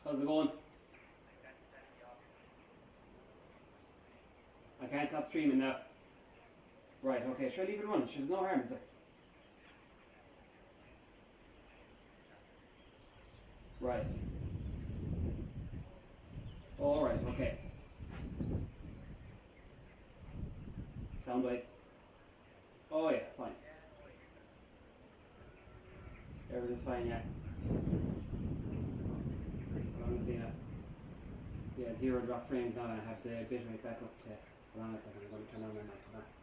How's it going? I can't stop streaming now. Right, okay, should I leave it running? There's no harm, is there? Right. Alright, okay. Sound wise. Oh yeah, fine. Everything's fine, yeah. Hold on a second. Yeah, 0 drop frames now and I have the bitrate back up to. Hold on a second, I'm going to turn on my mic. Hold on.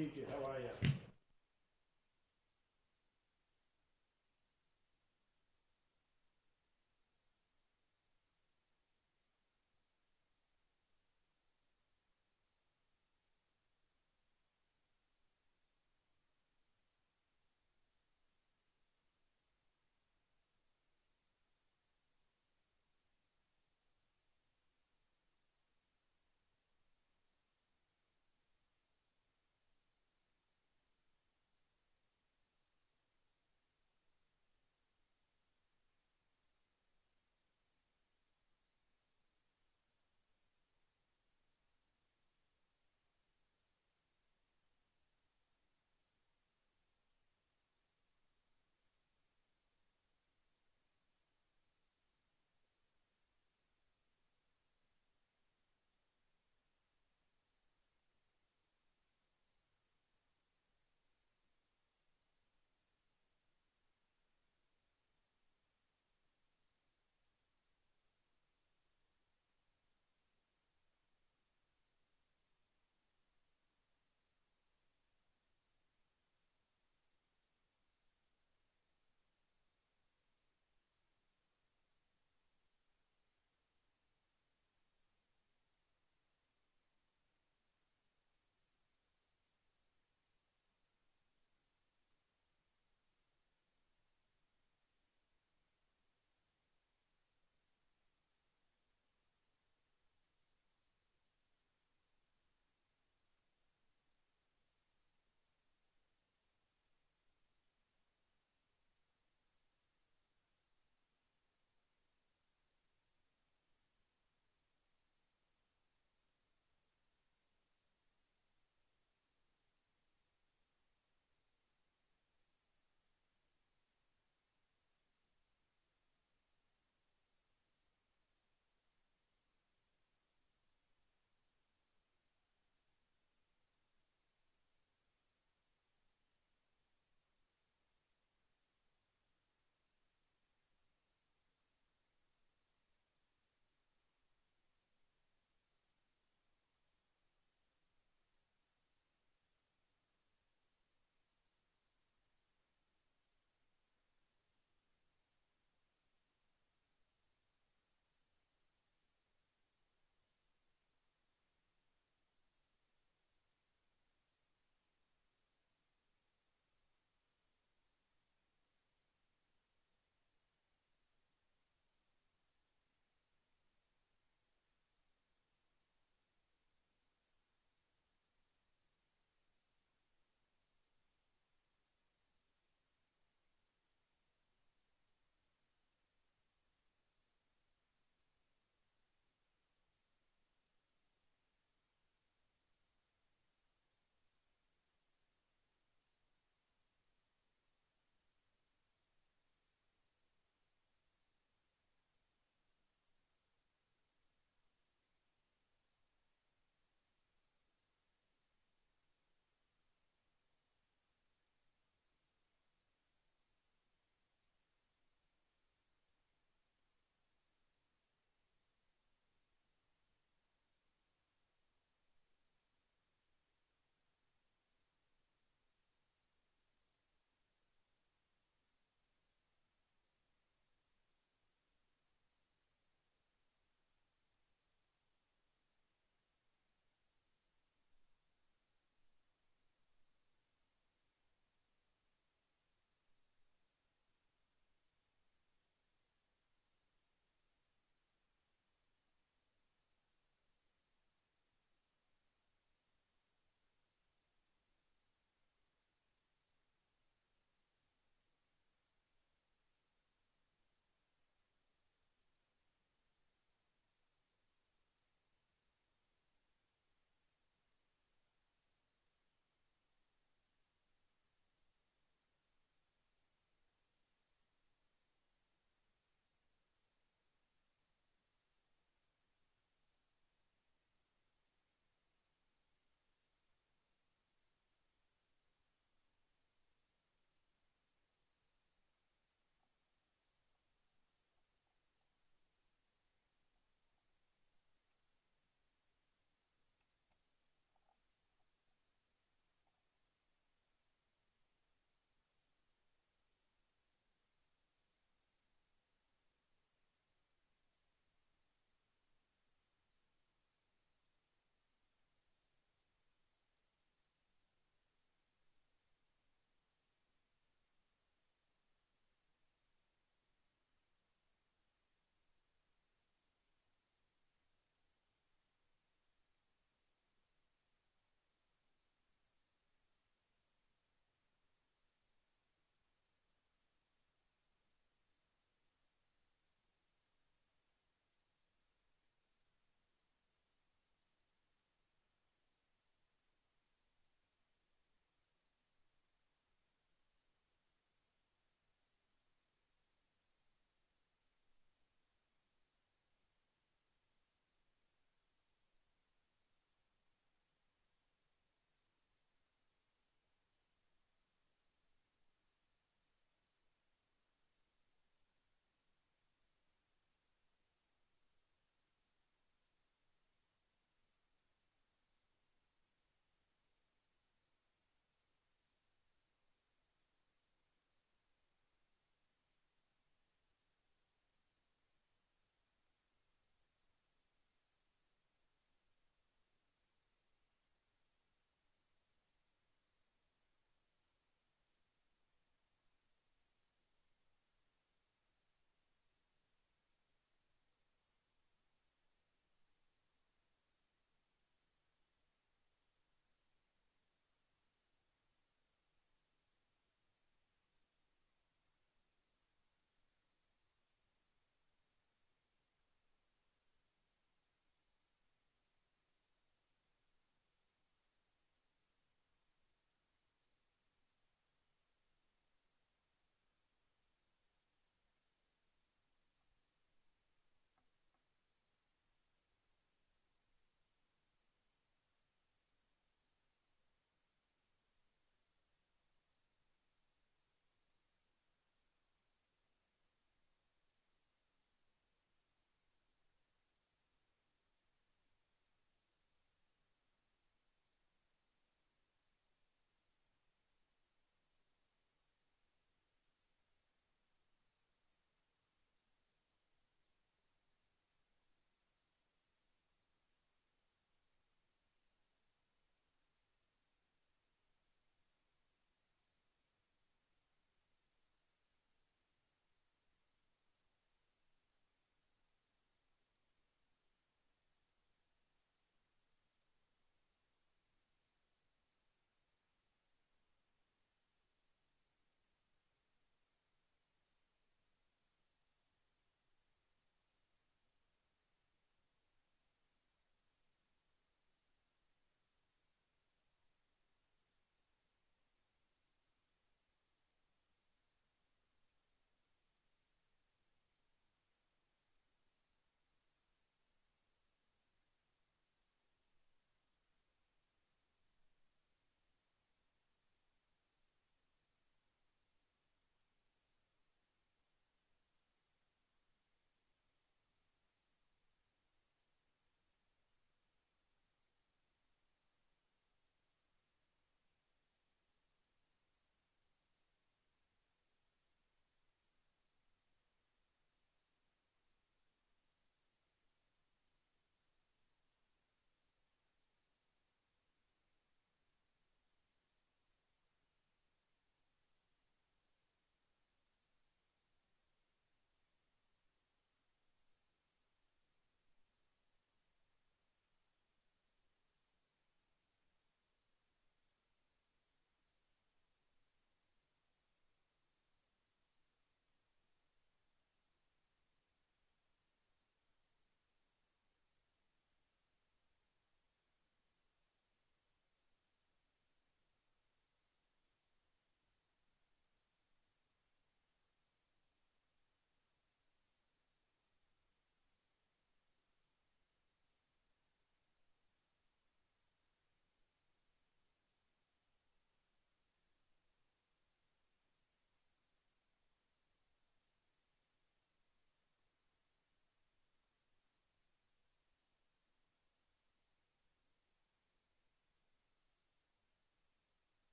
PJ, how are you?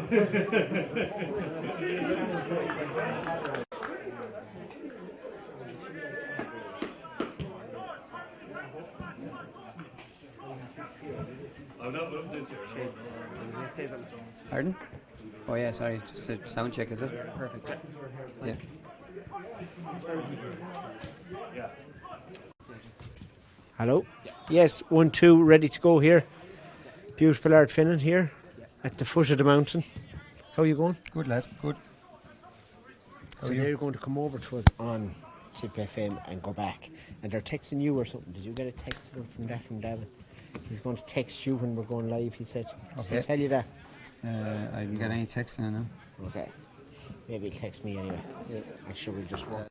I'm not up this year. No. Pardon? Oh yeah, sorry, just a sound check, is it? Perfect. Yeah. Yeah. Hello? Yes, 1, 2, ready to go here. Beautiful Ardfinnan here at the foot of the mountain. How are you going? Good lad, good. So they're going to come over to us on Tip FM and go back. And they're texting you or something. Did you get a text from Davin? He's going to text you when we're going live, he said. Okay. Did he tell you that? I didn't get any text now. Okay. Maybe he'll text me anyway. Yeah. I'm sure we'll just work.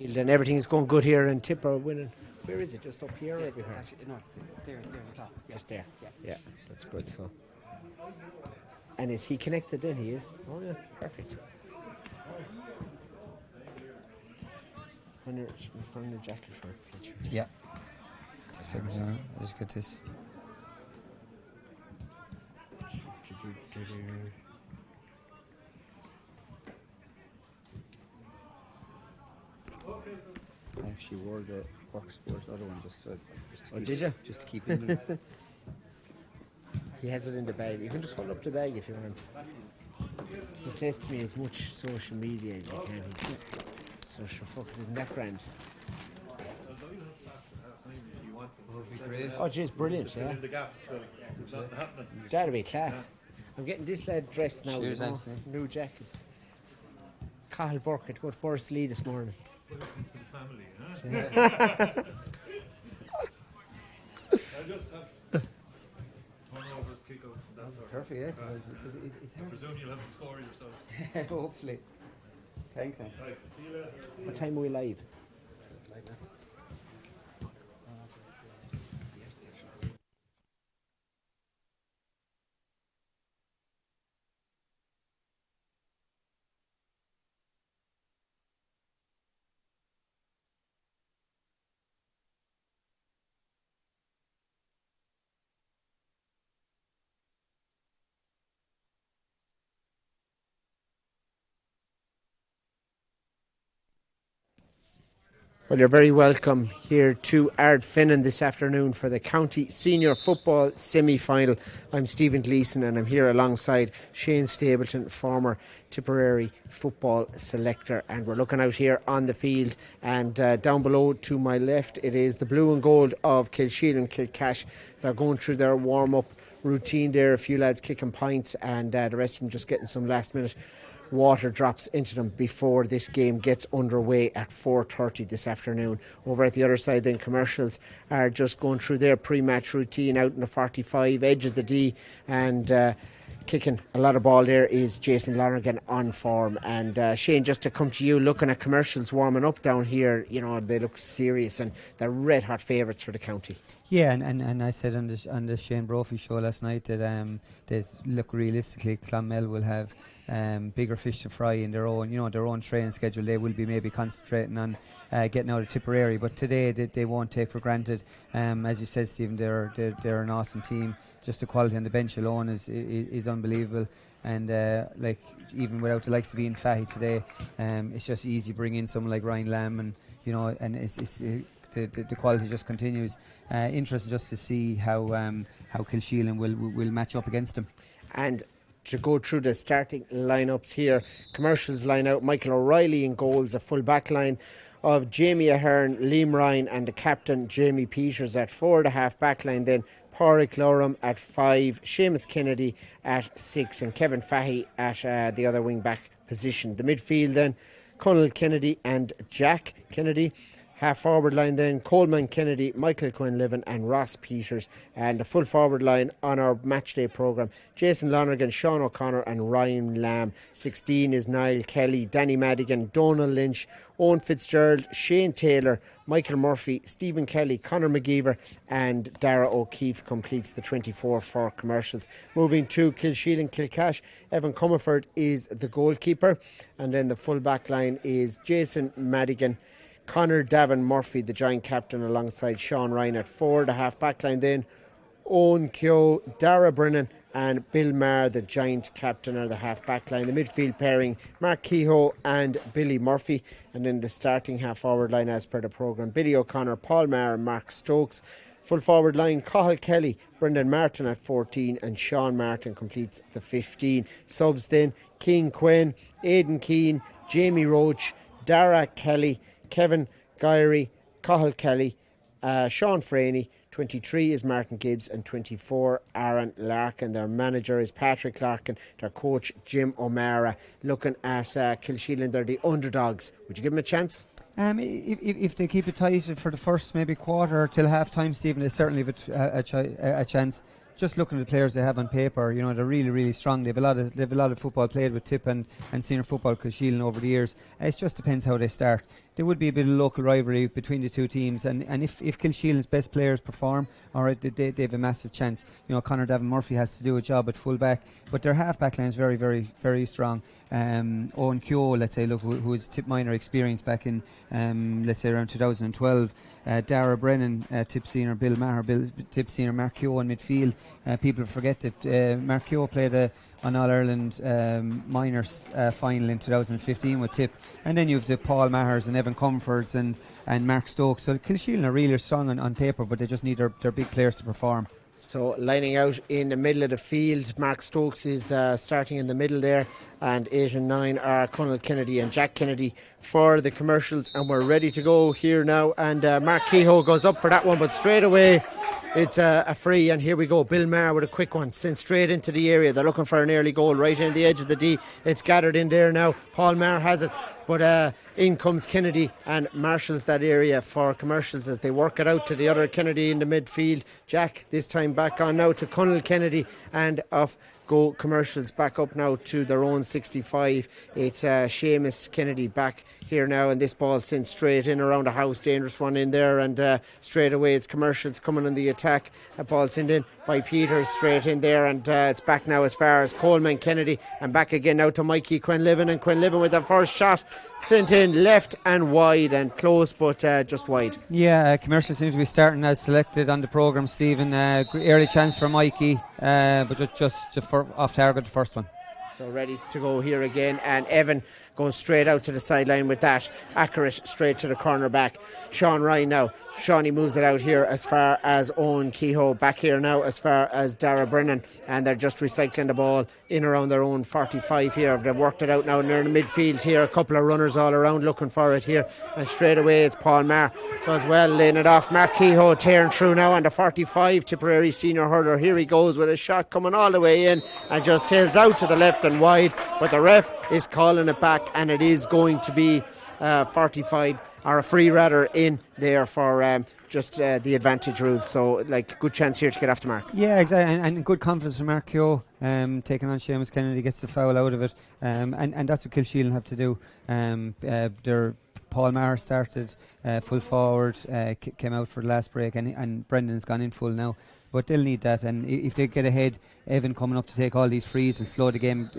And everything is going good here and Tipper winning. Where is it? Just up here or It's everywhere? actually, no, it's there at the top. Yeah. Just there. Yeah. Yeah, that's good. So, and is he connected? Then he is. Oh yeah, perfect. Find your jacket for a picture. Yeah. 2 seconds now. I'll just get this. I actually wore the work sports other one just to Oh, did you? just to keep in. He has it in the bag. You can just hold up the bag if you want. He says to me as much social media as you can. He says, so sure, fuck it, isn't that grand? Oh, geez, brilliant, yeah. In the gaps, so there's nothing happening. That'll be class. I'm getting this lad dressed now. Shoes, you know, actually. new jackets. Cahill Burke had to go to Boris Lee this morning. Put it into the family, huh? I just have turnovers, kick-outs, and that sort of Perfect, yeah. I presume you'll have to score yourself. Hopefully. Thanks, man. Right, see you later. What time are we live? It's like that. Well, you're very welcome here to Ardfinnan this afternoon for the County Senior Football Semi-Final. I'm Stephen Gleeson and I'm here alongside Shane Stapleton, former Tipperary football selector, and we're looking out here on the field, and down below to my left it is the blue and gold of Kilsheelan, Kilcash. They're going through their warm-up routine there, a few lads kicking pints and the rest of them just getting some last minute water drops into them before this game gets underway at 4:30 this afternoon. Over at the other side then, Commercials are just going through their pre-match routine out in the 45 edge of the D, and kicking a lot of ball there is Jason Lonergan on form. And Shane, just to come to you, looking at Commercials warming up down here, you know, they look serious and they're red hot favourites for the county. Yeah, and I said on the Shane Brophy show last night that look, realistically Clonmel will have bigger fish to fry in their own training schedule. They will be maybe concentrating on getting out of Tipperary, but today they won't take for granted. As you said, Stephen, they're an awesome team. Just the quality on the bench alone is unbelievable, and like even without the likes of Ian Fahy today, it's just easy to bring in someone like Ryan Lamb, and the quality just continues. Interesting just to see how Kilsheelan will match up against them. And to go through the starting lineups here, Commercials line out Michael O'Reilly in goals, a full back line of Jamie Ahern, Liam Ryan and the captain Jamie Peters at 4. The half back line then Pádraig Loram at 5, Seamus Kennedy at 6 and Kevin Fahy at the other wing back position. The midfield then Conal Kennedy and Jack Kennedy. Half forward line then Coleman Kennedy, Michael Quinlivan and Ross Peters. And the full forward line on our matchday programme, Jason Lonergan, Sean O'Connor and Ryan Lamb. 16 is Niall Kelly, Danny Madigan, Donal Lynch, Owen Fitzgerald, Shane Taylor, Michael Murphy, Stephen Kelly, Conor McGeever and Dara O'Keefe completes the 24 for Commercials. Moving to Kilsheelan, Kilcash, Evan Comerford is the goalkeeper, and then the full back line is Jason Madigan, Connor Davin Murphy, the joint captain, alongside Sean Ryan at 4. The half back line then, Owen Keogh, Dara Brennan and Bill Maher, the giant captain, are the half back line. The midfield pairing, Mark Kehoe and Billy Murphy. And then the starting half forward line as per the programme, Billy O'Connor, Paul Maher and Mark Stokes. Full forward line, Cathal Kelly, Brendan Martin at 14 and Sean Martin completes the 15. Subs then, King Quinn, Aidan Keane, Jamie Roach, Dara Kelly, Kevin Gyrey, Cathal Kelly, Sean Franey. 23 is Martin Gibbs and 24 Aaron Larkin. Their manager is Patrick Larkin. Their coach Jim O'Mara. Looking at Kilsheelan, they're the underdogs. Would you give them a chance? If they keep it tight for the first maybe quarter till half time, Stephen, they certainly have a chance. Just looking at the players they have on paper, you know, they're really, really strong. They have a lot of football played with Tip and senior football Kilsheelan over the years. It just depends how they start. There would be a bit of local rivalry between the two teams, and if Kilsheelan's best players perform, alright, they have a massive chance. You know, Connor Davin Murphy has to do a job at full back, but their half back line is very, very, very strong. Owen Keogh, let's say, look, who is Tip minor experience back in, let's say, around 2012. Dara Brennan, Tip senior, Bill Maher, Tip senior, Mark Keogh in midfield. People forget that Mark Keogh played an All-Ireland minors final in 2015 with Tip. And then you have the Paul Mahers and Evan Comforts and Mark Stokes. So Kilsheelan are really strong on paper, but they just need their big players to perform. So lining out in the middle of the field, Mark Stokes is starting in the middle there, and 8 and 9 are Conal Kennedy and Jack Kennedy for the commercials, and we're ready to go here now. And Mark Kehoe goes up for that one, but straight away it's a free, and here we go. Bill Maher with a quick one, sent straight into the area. They're looking for an early goal right in the edge of the D. It's gathered in there now. Paul Maher has it, but in comes Kennedy and marshals that area for commercials as they work it out to the other Kennedy in the midfield. Jack this time back on now to Conal Kennedy, and off go commercials back up now to their own 65. It's Seamus Kennedy back here now, and this ball sent straight in around the house. Dangerous one in there, and straight away it's commercials coming on the attack. A ball sent in by Peters straight in there, and it's back now as far as Coleman Kennedy, and back again now to Mikey Quinlivan, and Quinlivan with the first shot sent in left and wide and close, but just wide. Yeah, commercials seems to be starting as selected on the programme, Stephen. Early chance for Mikey, but just for off target the first one. So ready to go here again, and Evan goes straight out to the sideline with that, accurate straight to the corner back. Sean Ryan now, Shawnee moves it out here as far as Owen Kehoe, back here now as far as Dara Brennan, and they're just recycling the ball in around their own 45 here. They've worked it out now near the midfield here, a couple of runners all around looking for it here, and straight away it's Paul Maher, does well laying it off. Mark Kehoe tearing through now on the 45, Tipperary senior hurler. Here he goes with a shot coming all the way in, and just tails out to the left and wide, but the ref is calling it back, and it is going to be 45, or a free rather, in there for just the advantage rules. So like good chance here to get off the mark. Yeah, exactly, and good confidence from Mark Keogh, taking on Seamus Kennedy, gets the foul out of it, and that's what Kilsheelan have to do. Their Paul Maher started full forward, came out for the last break, and Brendan's gone in full now. But they'll need that, and if they get ahead, Evan coming up to take all these frees will slow the game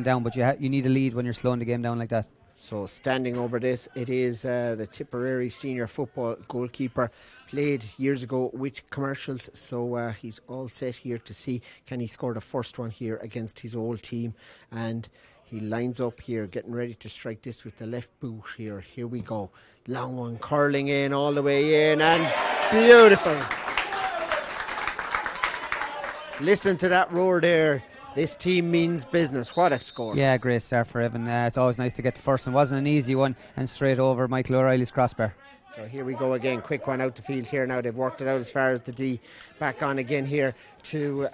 down. But you need a lead when you're slowing the game down like that. So standing over this, it is the Tipperary senior football goalkeeper, played years ago with commercials, so he's all set here to see can he score the first one here against his old team. And he lines up here, getting ready to strike this with the left boot here. Here we go. Long one curling in all the way in, and beautiful. Listen to that roar there. This team means business. What a score. Yeah, great start for Evan. It's always nice to get the first one. Wasn't an easy one, and straight over Michael O'Reilly's crossbar. So here we go again. Quick one out the field here now. They've worked it out as far as the D. Back on again here to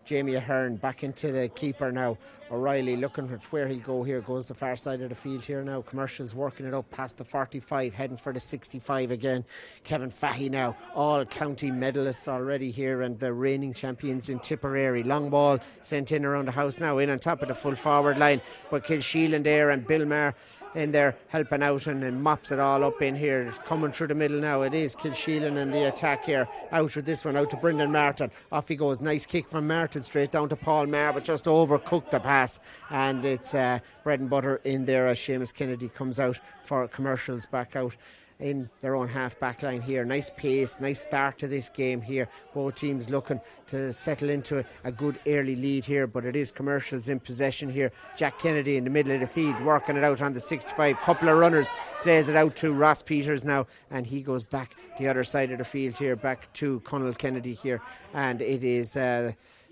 Jamie Ahern. Back into the keeper now. O'Reilly looking at where he'll go here. Goes the far side of the field here now. Commercials working it up past the 45. Heading for the 65 again. Kevin Fahy now. All county medalists already here, and the reigning champions in Tipperary. Long ball sent in around the house now. In on top of the full forward line. But Kilsheelan there, and Bill Maher in there helping out and mops it all up in here. Coming through the middle now, it is Kilsheelan in the attack here. Out with this one, out to Brendan Martin. Off he goes. Nice kick from Martin straight down to Paul Maher, but just overcooked the pass. And it's bread and butter in there as Seamus Kennedy comes out for Commercials back out in their own half back line here. Nice pace, nice start to this game here. Both teams looking to settle into a good early lead here, but it is Commercials in possession here. Jack Kennedy in the middle of the field working it out on the 65. Couple of runners, plays it out to Ross Peters now, and he goes back the other side of the field here, back to Connell Kennedy here, and it is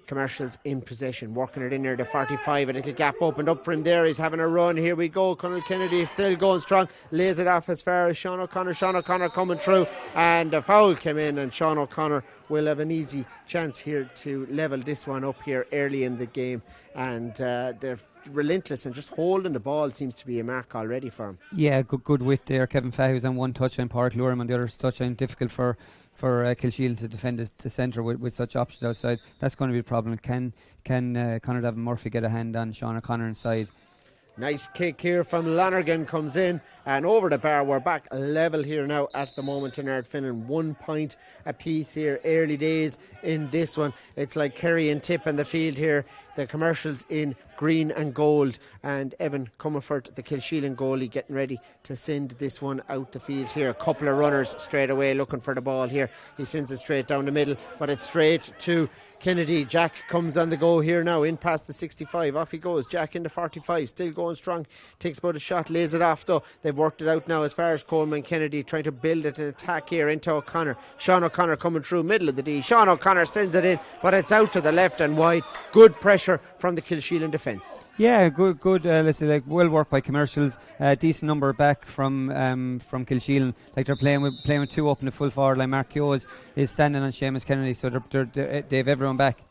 Commercials in possession, working it in there to 45. A little gap opened up for him there. He's having a run. Here we go. Connell Kennedy is still going strong. Lays it off as far as Sean O'Connor. Sean O'Connor coming through, and the foul came in, and Sean O'Connor will have an easy chance here to level this one up here early in the game. And they're relentless, and just holding the ball seems to be a mark already for him. Yeah, good width there. Kevin Fahy's on one touchline, Pádraig Lurim on the other touchline. Difficult for Kilsheelan to defend the centre with such options outside. That's going to be a problem. Can Conor Davin Murphy get a hand on Sean O'Connor inside? Nice kick here from Lonergan, comes in and over the bar. We're back level here now at the moment in Ardfinnan. 1 point apiece here, early days in this one. It's like Kerry and Tip in the field here. The Commercials in green and gold, and Evan Comerford, the Kilsheelan goalie, getting ready to send this one out the field here. A couple of runners straight away looking for the ball here. He sends it straight down the middle, but it's straight to Kennedy. Jack comes on the go here now, in past the 65. Off he goes. Jack in the 45, still going strong. Takes about a shot, lays it off though. They've worked it out now as far as Coleman Kennedy trying to build it an attack here into O'Connor. Sean O'Connor coming through middle of the D. Sean O'Connor sends it in, but it's out to the left and wide. Good pressure from the Kilsheelan defence. Yeah, good. Let's say, like, well work by Commercials. Decent number back from Kilsheelan. Like, they're playing with two up in the full forward line. Mark Keogh is standing on Seamus Kennedy, so they've everyone back.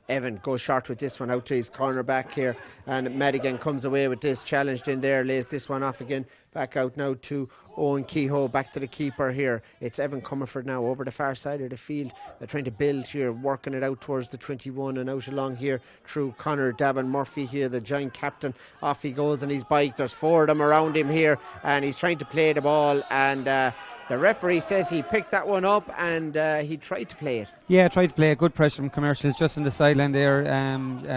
Evan goes short with this one out to his corner back here, and Madigan comes away with this, challenged in there, lays this one off again, back out now to Owen Kehoe, back to the keeper here. It's Evan Comerford now over the far side of the field. They're trying to build here, working it out towards the 21 and out along here through Conor Davin Murphy here, the giant captain. Off he goes on his bike. There's four of them around him here, and he's trying to play the ball, and the referee says he picked that one up and he tried to play it. Yeah, tried to play a good pressure from Commercials just on the sideline there.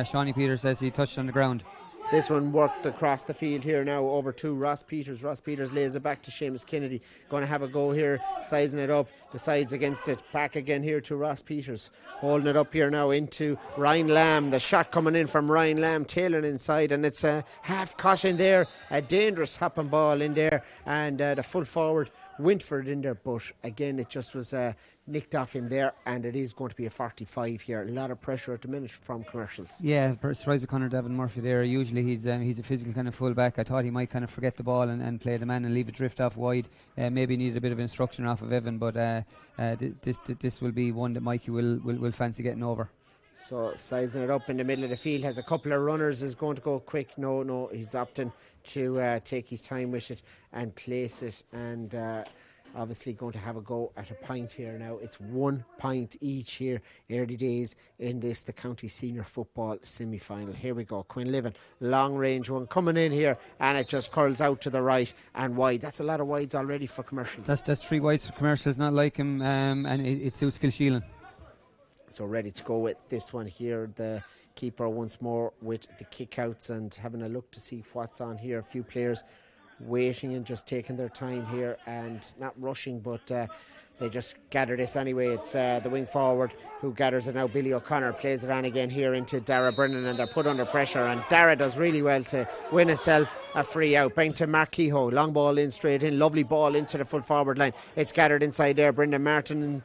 Shawnee Peters says he touched on the ground. This one worked across the field here now over to Ross Peters. Ross Peters lays it back to Seamus Kennedy. Going to have a go here, sizing it up, decides against it. Back again here to Ross Peters. Holding it up here now into Ryan Lamb. The shot coming in from Ryan Lamb, tailing inside, and it's a half caution there. A dangerous hopping ball in there, and the full forward Wintford in there, but again it just was nicked off him there, and it is going to be a 45 here. A lot of pressure at the minute from Commercials. Yeah, surprised with Conor Davin Murphy there. Usually he's a physical kind of full back. I thought he might kind of forget the ball and play the man and leave it drift off wide. Maybe needed a bit of instruction off of Evan, but this will be one that Mikey will fancy getting over. So sizing it up in the middle of the field, has a couple of runners, is going to go quick. No, he's opting to take his time with it and place it, and obviously going to have a go at a point here now. It's 1 point each here, early days in this, the county senior football semi-final. Here we go. Quinlivan, long range one coming in here, and it just curls out to the right and wide. That's a lot of wides already for Commercials. That's 3 wides for Commercials, not like him, and it suits Kilsheelan. So ready to go with this one here. The keeper once more with the kickouts and having a look to see what's on here. A few players waiting and just taking their time here and not rushing, but they just gather this anyway. It's the wing forward who gathers it now. Billy O'Connor plays it on again here into Dara Brennan, and they're put under pressure, and Dara does really well to win himself a free out. Bang to Mark Kehoe, long ball in, straight in, lovely ball into the full forward line. It's gathered inside there. Brendan Martin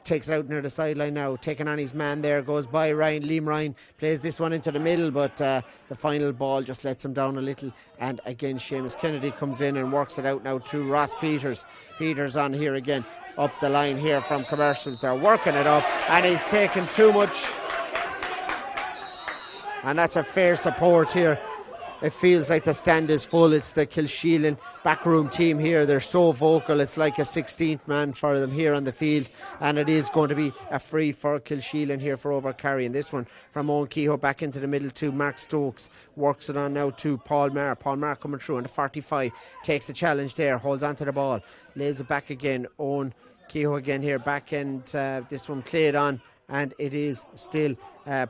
takes it out near the sideline now, taking on his man there, goes by Ryan. Liam Ryan plays this one into the middle, but the final ball just lets him down a little, and again Seamus Kennedy comes in and works it out now to Ross Peters. Peters on here again, up the line here from Commercials. They're working it up, and he's taken too much, and that's a fair support here It feels like the stand is full. It's the Kilsheelan backroom team here. They're so vocal. It's like a 16th man for them here on the field. And it is going to be a free for Kilsheelan here for overcarrying. This one from Owen Kehoe back into the middle to Mark Stokes. Works it on now to Paul Maher. Paul Maher coming through on the 45. Takes the challenge there. Holds onto the ball. Lays it back again. Owen Kehoe again here back, and this one played on, and it is still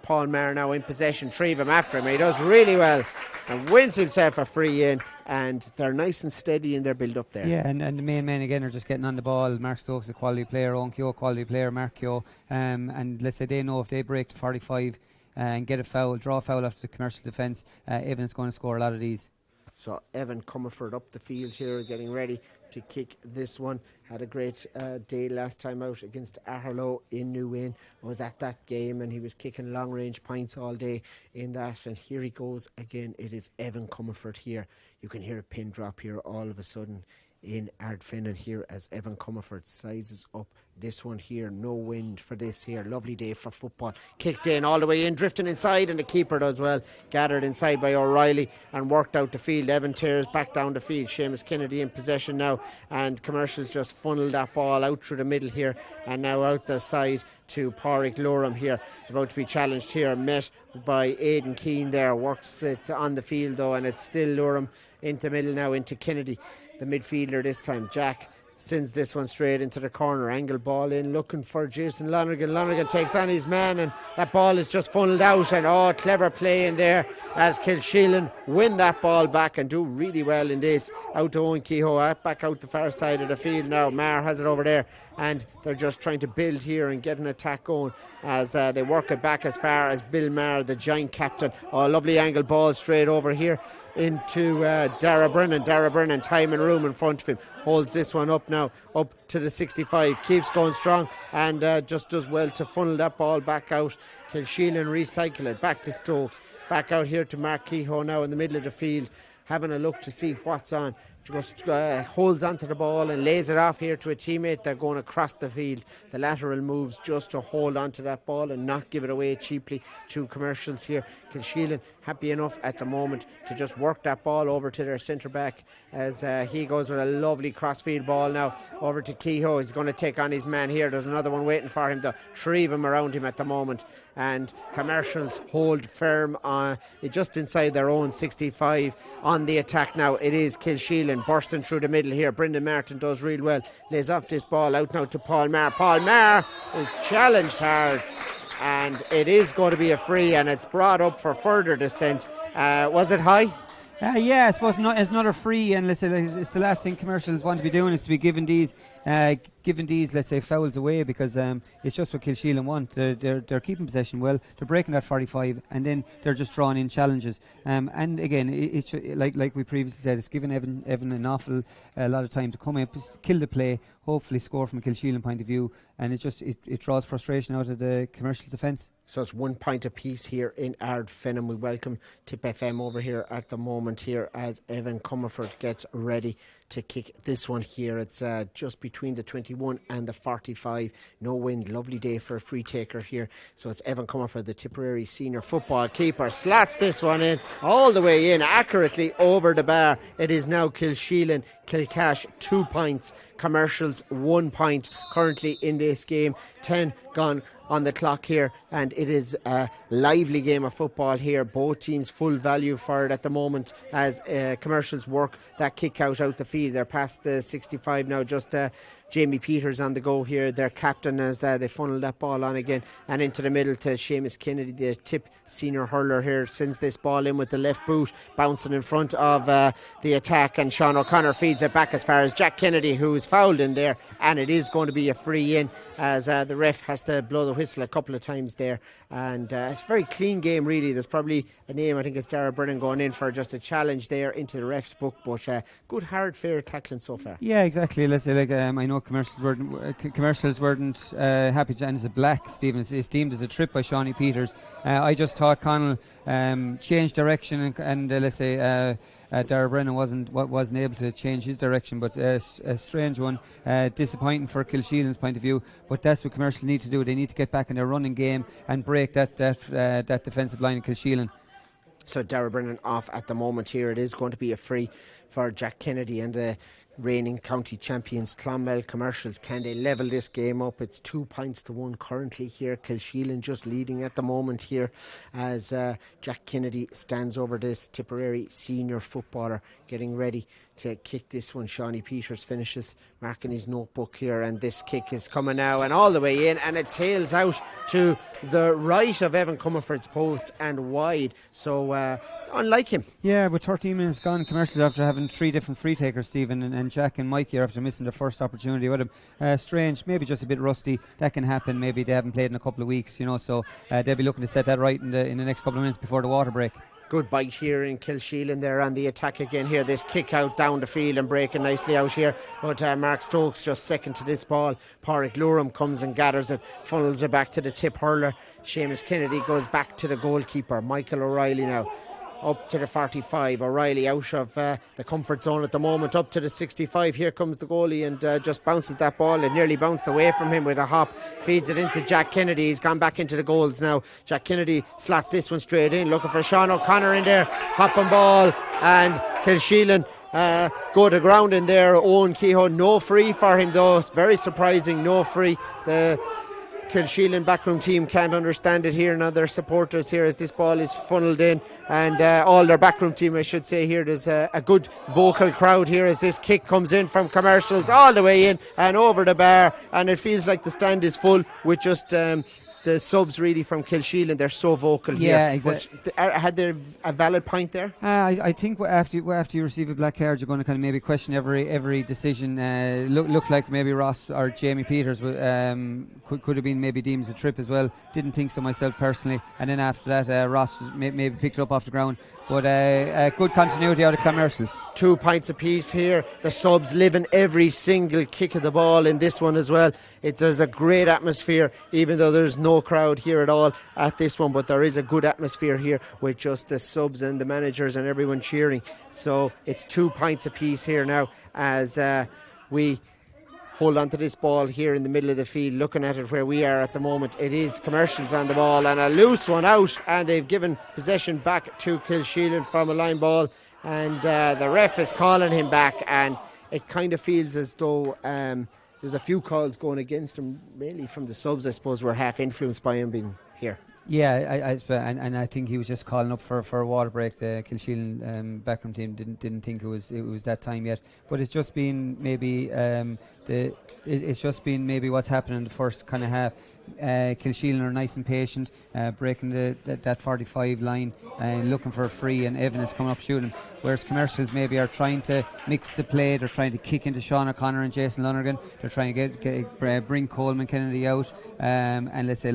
Paul Maher now in possession. Three of them after him. He does really well and wins himself a free in, and they're nice and steady in their build up there. Yeah, and the main men again are just getting on the ball. Mark Stokes a quality player, Owen Kehoe quality player, Mark Kehoe, and let's say they know if they break the 45 and get a foul, draw a foul after the commercial defence, Evan is going to score a lot of these. So Evan Comerford up the field here, getting ready to kick this one. Had a great day last time out against Aherlow in New Inn. I was at that game and he was kicking long range points all day in that. And here he goes again. It is Evan Comerford here. You can hear a pin drop here all of a sudden in Ardfinnan here as Evan Comerford sizes up this one here. No wind for this here. Lovely day for football. Kicked in all the way in, drifting inside, and the keeper does well. Gathered inside by O'Reilly and worked out the field. Evan tears back down the field. Seamus Kennedy in possession now, and Commercials just funneled that ball out through the middle here and now out the side to Pádraig Loram here, about to be challenged here, met by Aidan Keane there. Works it on the field though, and it's still Loram into middle now into Kennedy, the midfielder this time. Jack sends this one straight into the corner. Angle ball in, looking for Jason Lonergan. Lonergan takes on his man, and that ball is just funneled out. And clever play in there as Kilsheelan win that ball back and do really well in this. Out to Owen Kehoe, back out the far side of the field now. Maher has it over there, and they're just trying to build here and get an attack going as they work it back as far as Bill Maher, the giant captain. Lovely angle ball straight over here into Dara Brennan. Dara Brennan, time and room in front of him, holds this one up now, up to the 65, keeps going strong, and just does well to funnel that ball back out. Kilsheelan recycle it back to Stokes, back out here to Mark Kehoe now in the middle of the field, having a look to see what's on. Just holds onto the ball and lays it off here to a teammate. They're going across the field. The lateral moves just to hold onto that ball and not give it away cheaply to Commercials here. Kilsheelan happy enough at the moment to just work that ball over to their centre back as he goes with a lovely crossfield ball now over to Kehoe. He's going to take on his man here. There's another one waiting for him, three of them around him at the moment, and Commercials hold firm just inside their own 65 on the attack now. It is Kilsheelan bursting through the middle here. Brendan Martin does real well, lays off this ball out now to Paul Maher. Paul Maher is challenged hard, and it is going to be a free, and it's brought up for further descent. Was it high? Yeah, I suppose it's not a free, and let's say it's the last thing Commercials want to be doing is to be giving these let's say fouls away, because it's just what Kilsheelan want. They're keeping possession well, they're breaking that 45, and then they're just drawing in challenges. And again, it's like we previously said, it's given Evan an awful lot of time to come up, kill the play, hopefully score from a Kilsheelan point of view, and it draws frustration out of the Commercials defence. So it's 1 point apiece here in Ardfinnan. We welcome Tip FM over here at the moment here as Evan Comerford gets ready to kick this one here. It's just between the 21 and the 45. No wind, lovely day for a free taker here. So it's Evan Comerford, the Tipperary senior football keeper, slats this one in all the way in accurately over the bar. It is now Kilsheelan, Kilcash 2 points, Commercials 1 point currently in this game. 10 gone on the clock here, and it is a lively game of football here. Both teams full value for it at the moment as Commercials work that kick out the field. They're past the 65 now, just Jamie Peters on the go here, their captain, as they funnel that ball on again and into the middle to Seamus Kennedy, the Tip senior hurler here, sends this ball in with the left boot, bouncing in front of the attack, and Sean O'Connor feeds it back as far as Jack Kennedy, who is fouled in there, and it is going to be a free in as the ref has to blow the whistle a couple of times there. And it's a very clean game really. There's probably a name, I think it's Dara Brennan, going in for just a challenge there into the ref's book, but good hard fair tackling so far. Yeah, exactly. Let's say I know Commercials weren't happy to end as a black. Stevens is deemed as a trip by Shawnee Peters. I just thought Connell changed direction, and let's say Dara Brennan wasn't able to change his direction, but a strange one, disappointing for Kilsheelan's point of view. But that's what Commercials need to do. They need to get back in their running game and break that defensive line in Kilsheelan. So Darragh Brennan off at the moment here. It is going to be a free for Jack Kennedy and the reigning county champions Clonmel Commercials. Can they level this game up? It's 2-1 currently here. Kilsheelan just leading at the moment here as Jack Kennedy stands over this Tipperary senior footballer getting ready to kick this one. Shawnee Peters finishes marking his notebook here, and this kick is coming now and all the way in, and it tails out to the right of Evan Comerford's post and wide. So unlike him. Yeah, with 13 minutes gone, Commercials after having 3 different free takers, Stephen, and Jack and Mike here after missing their first opportunity with him. Strange, maybe just a bit rusty. That can happen. Maybe they haven't played in a couple of weeks, so they'll be looking to set that right in the next couple of minutes before the water break. Good bite here in Kilsheelan there on the attack again here. This kick out down the field and breaking nicely out here. But Mark Stokes just second to this ball. Pádraig Luram comes and gathers it, funnels it back to the tip hurler. Seamus Kennedy goes back to the goalkeeper. Michael O'Reilly now up to the 45. O'Reilly out of the comfort zone at the moment, up to the 65. Here comes the goalie and just bounces that ball. It nearly bounced away from him with a hop. Feeds it into Jack Kennedy. He's gone back into the goals now. Jack Kennedy slots this one straight in, looking for Sean O'Connor in there. Hopping ball, and Kilsheelan go to ground in there. Owen Kehoe, no free for him though. It's very surprising, no free. The Kilsheelan backroom team can't understand it here. Now their supporters here as this ball is funneled in, and all their backroom team, I should say here. There's a good vocal crowd here as this kick comes in from Commercials all the way in and over the bar, and it feels like the stand is full with just the subs really from Kilsheelan. They're so vocal here. Yeah, exactly. Had they a valid point there? I think after you receive a black card, you're going to kind of maybe question every decision. Look like maybe Ross or Jamie Peters could have been maybe deemed as a trip as well. Didn't think so myself personally. And then after that, Ross maybe picked it up off the ground. But good continuity out of Clonmel. 2 pints apiece here. The subs living every single kick of the ball in this one as well. There's a great atmosphere, even though there's no crowd here at all at this one. But there is a good atmosphere here with just the subs and the managers and everyone cheering. So it's 2 pints apiece here now as we hold on to this ball here in the middle of the field. Looking at it where we are at the moment, it is Commercials on the ball, and a loose one out, and they've given possession back to Kilsheelan from a line ball, and the ref is calling him back, and it kind of feels as though there's a few calls going against him, mainly from the subs. I suppose we're half influenced by him being here. Yeah, I think he was just calling up for a water break. The Kilsheelan backroom team didn't think it was that time yet. But it's just been maybe what's happening in the first kind of half. Kilsheelan are nice and patient, breaking that 45 line and looking for a free, and Evan is coming up shooting. Whereas Commercials maybe are trying to mix the play. They're trying to kick into Sean O'Connor and Jason Lonergan. They're trying to bring Coleman Kennedy out, and let's say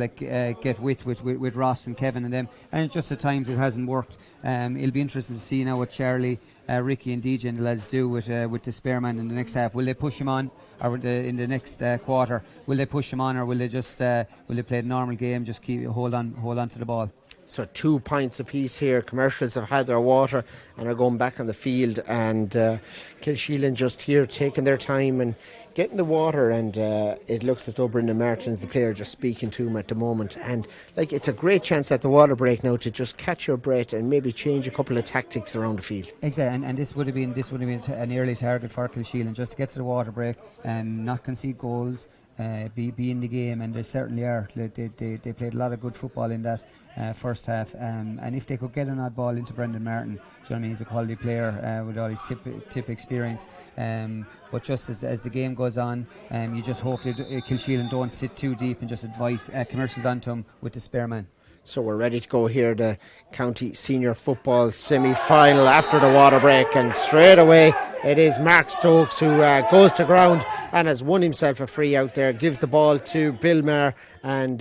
get with Ross and Kevin and them. And just at times it hasn't worked. It'll be interesting to see now what Charlie, Ricky and DJ and the lads do with the spare man in the next half. Will they push him on, or in the next quarter? Will they push him on, or will they just will they play a normal game? Just hold on to the ball. So 2 pints apiece here. Commercials have had their water and are going back on the field, and Kilsheelan just here taking their time and getting the water, and it looks as though Brendan Martin's the player just speaking to him at the moment, and it's a great chance at the water break now to just catch your breath and maybe change a couple of tactics around the field. Exactly, and this would have been an early target for Kilsheelan, just to get to the water break and not concede goals, be in the game, and they certainly are. They played a lot of good football in that first half, and if they could get an odd ball into Brendan Martin, he's a quality player with all his tip experience, but just as the game goes on, you just hope that Kilsheelan don't sit too deep and just invite Commercials onto him with the spare man. So we're ready to go here, the county senior football semi-final after the water break, and straight away it is Mark Stokes who goes to ground and has won himself a free out there, gives the ball to Bill Maher, and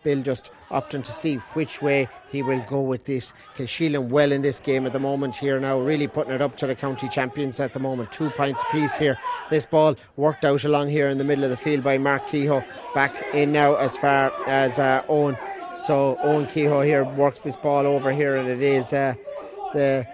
Bill just opting to see which way he will go with this. Kilsheelan well in this game at the moment here now, really putting it up to the county champions at the moment. 2 pints apiece here. This ball worked out along here in the middle of the field by Mark Kehoe, back in now as far as Owen. So Owen Kehoe here works this ball over here, and it is the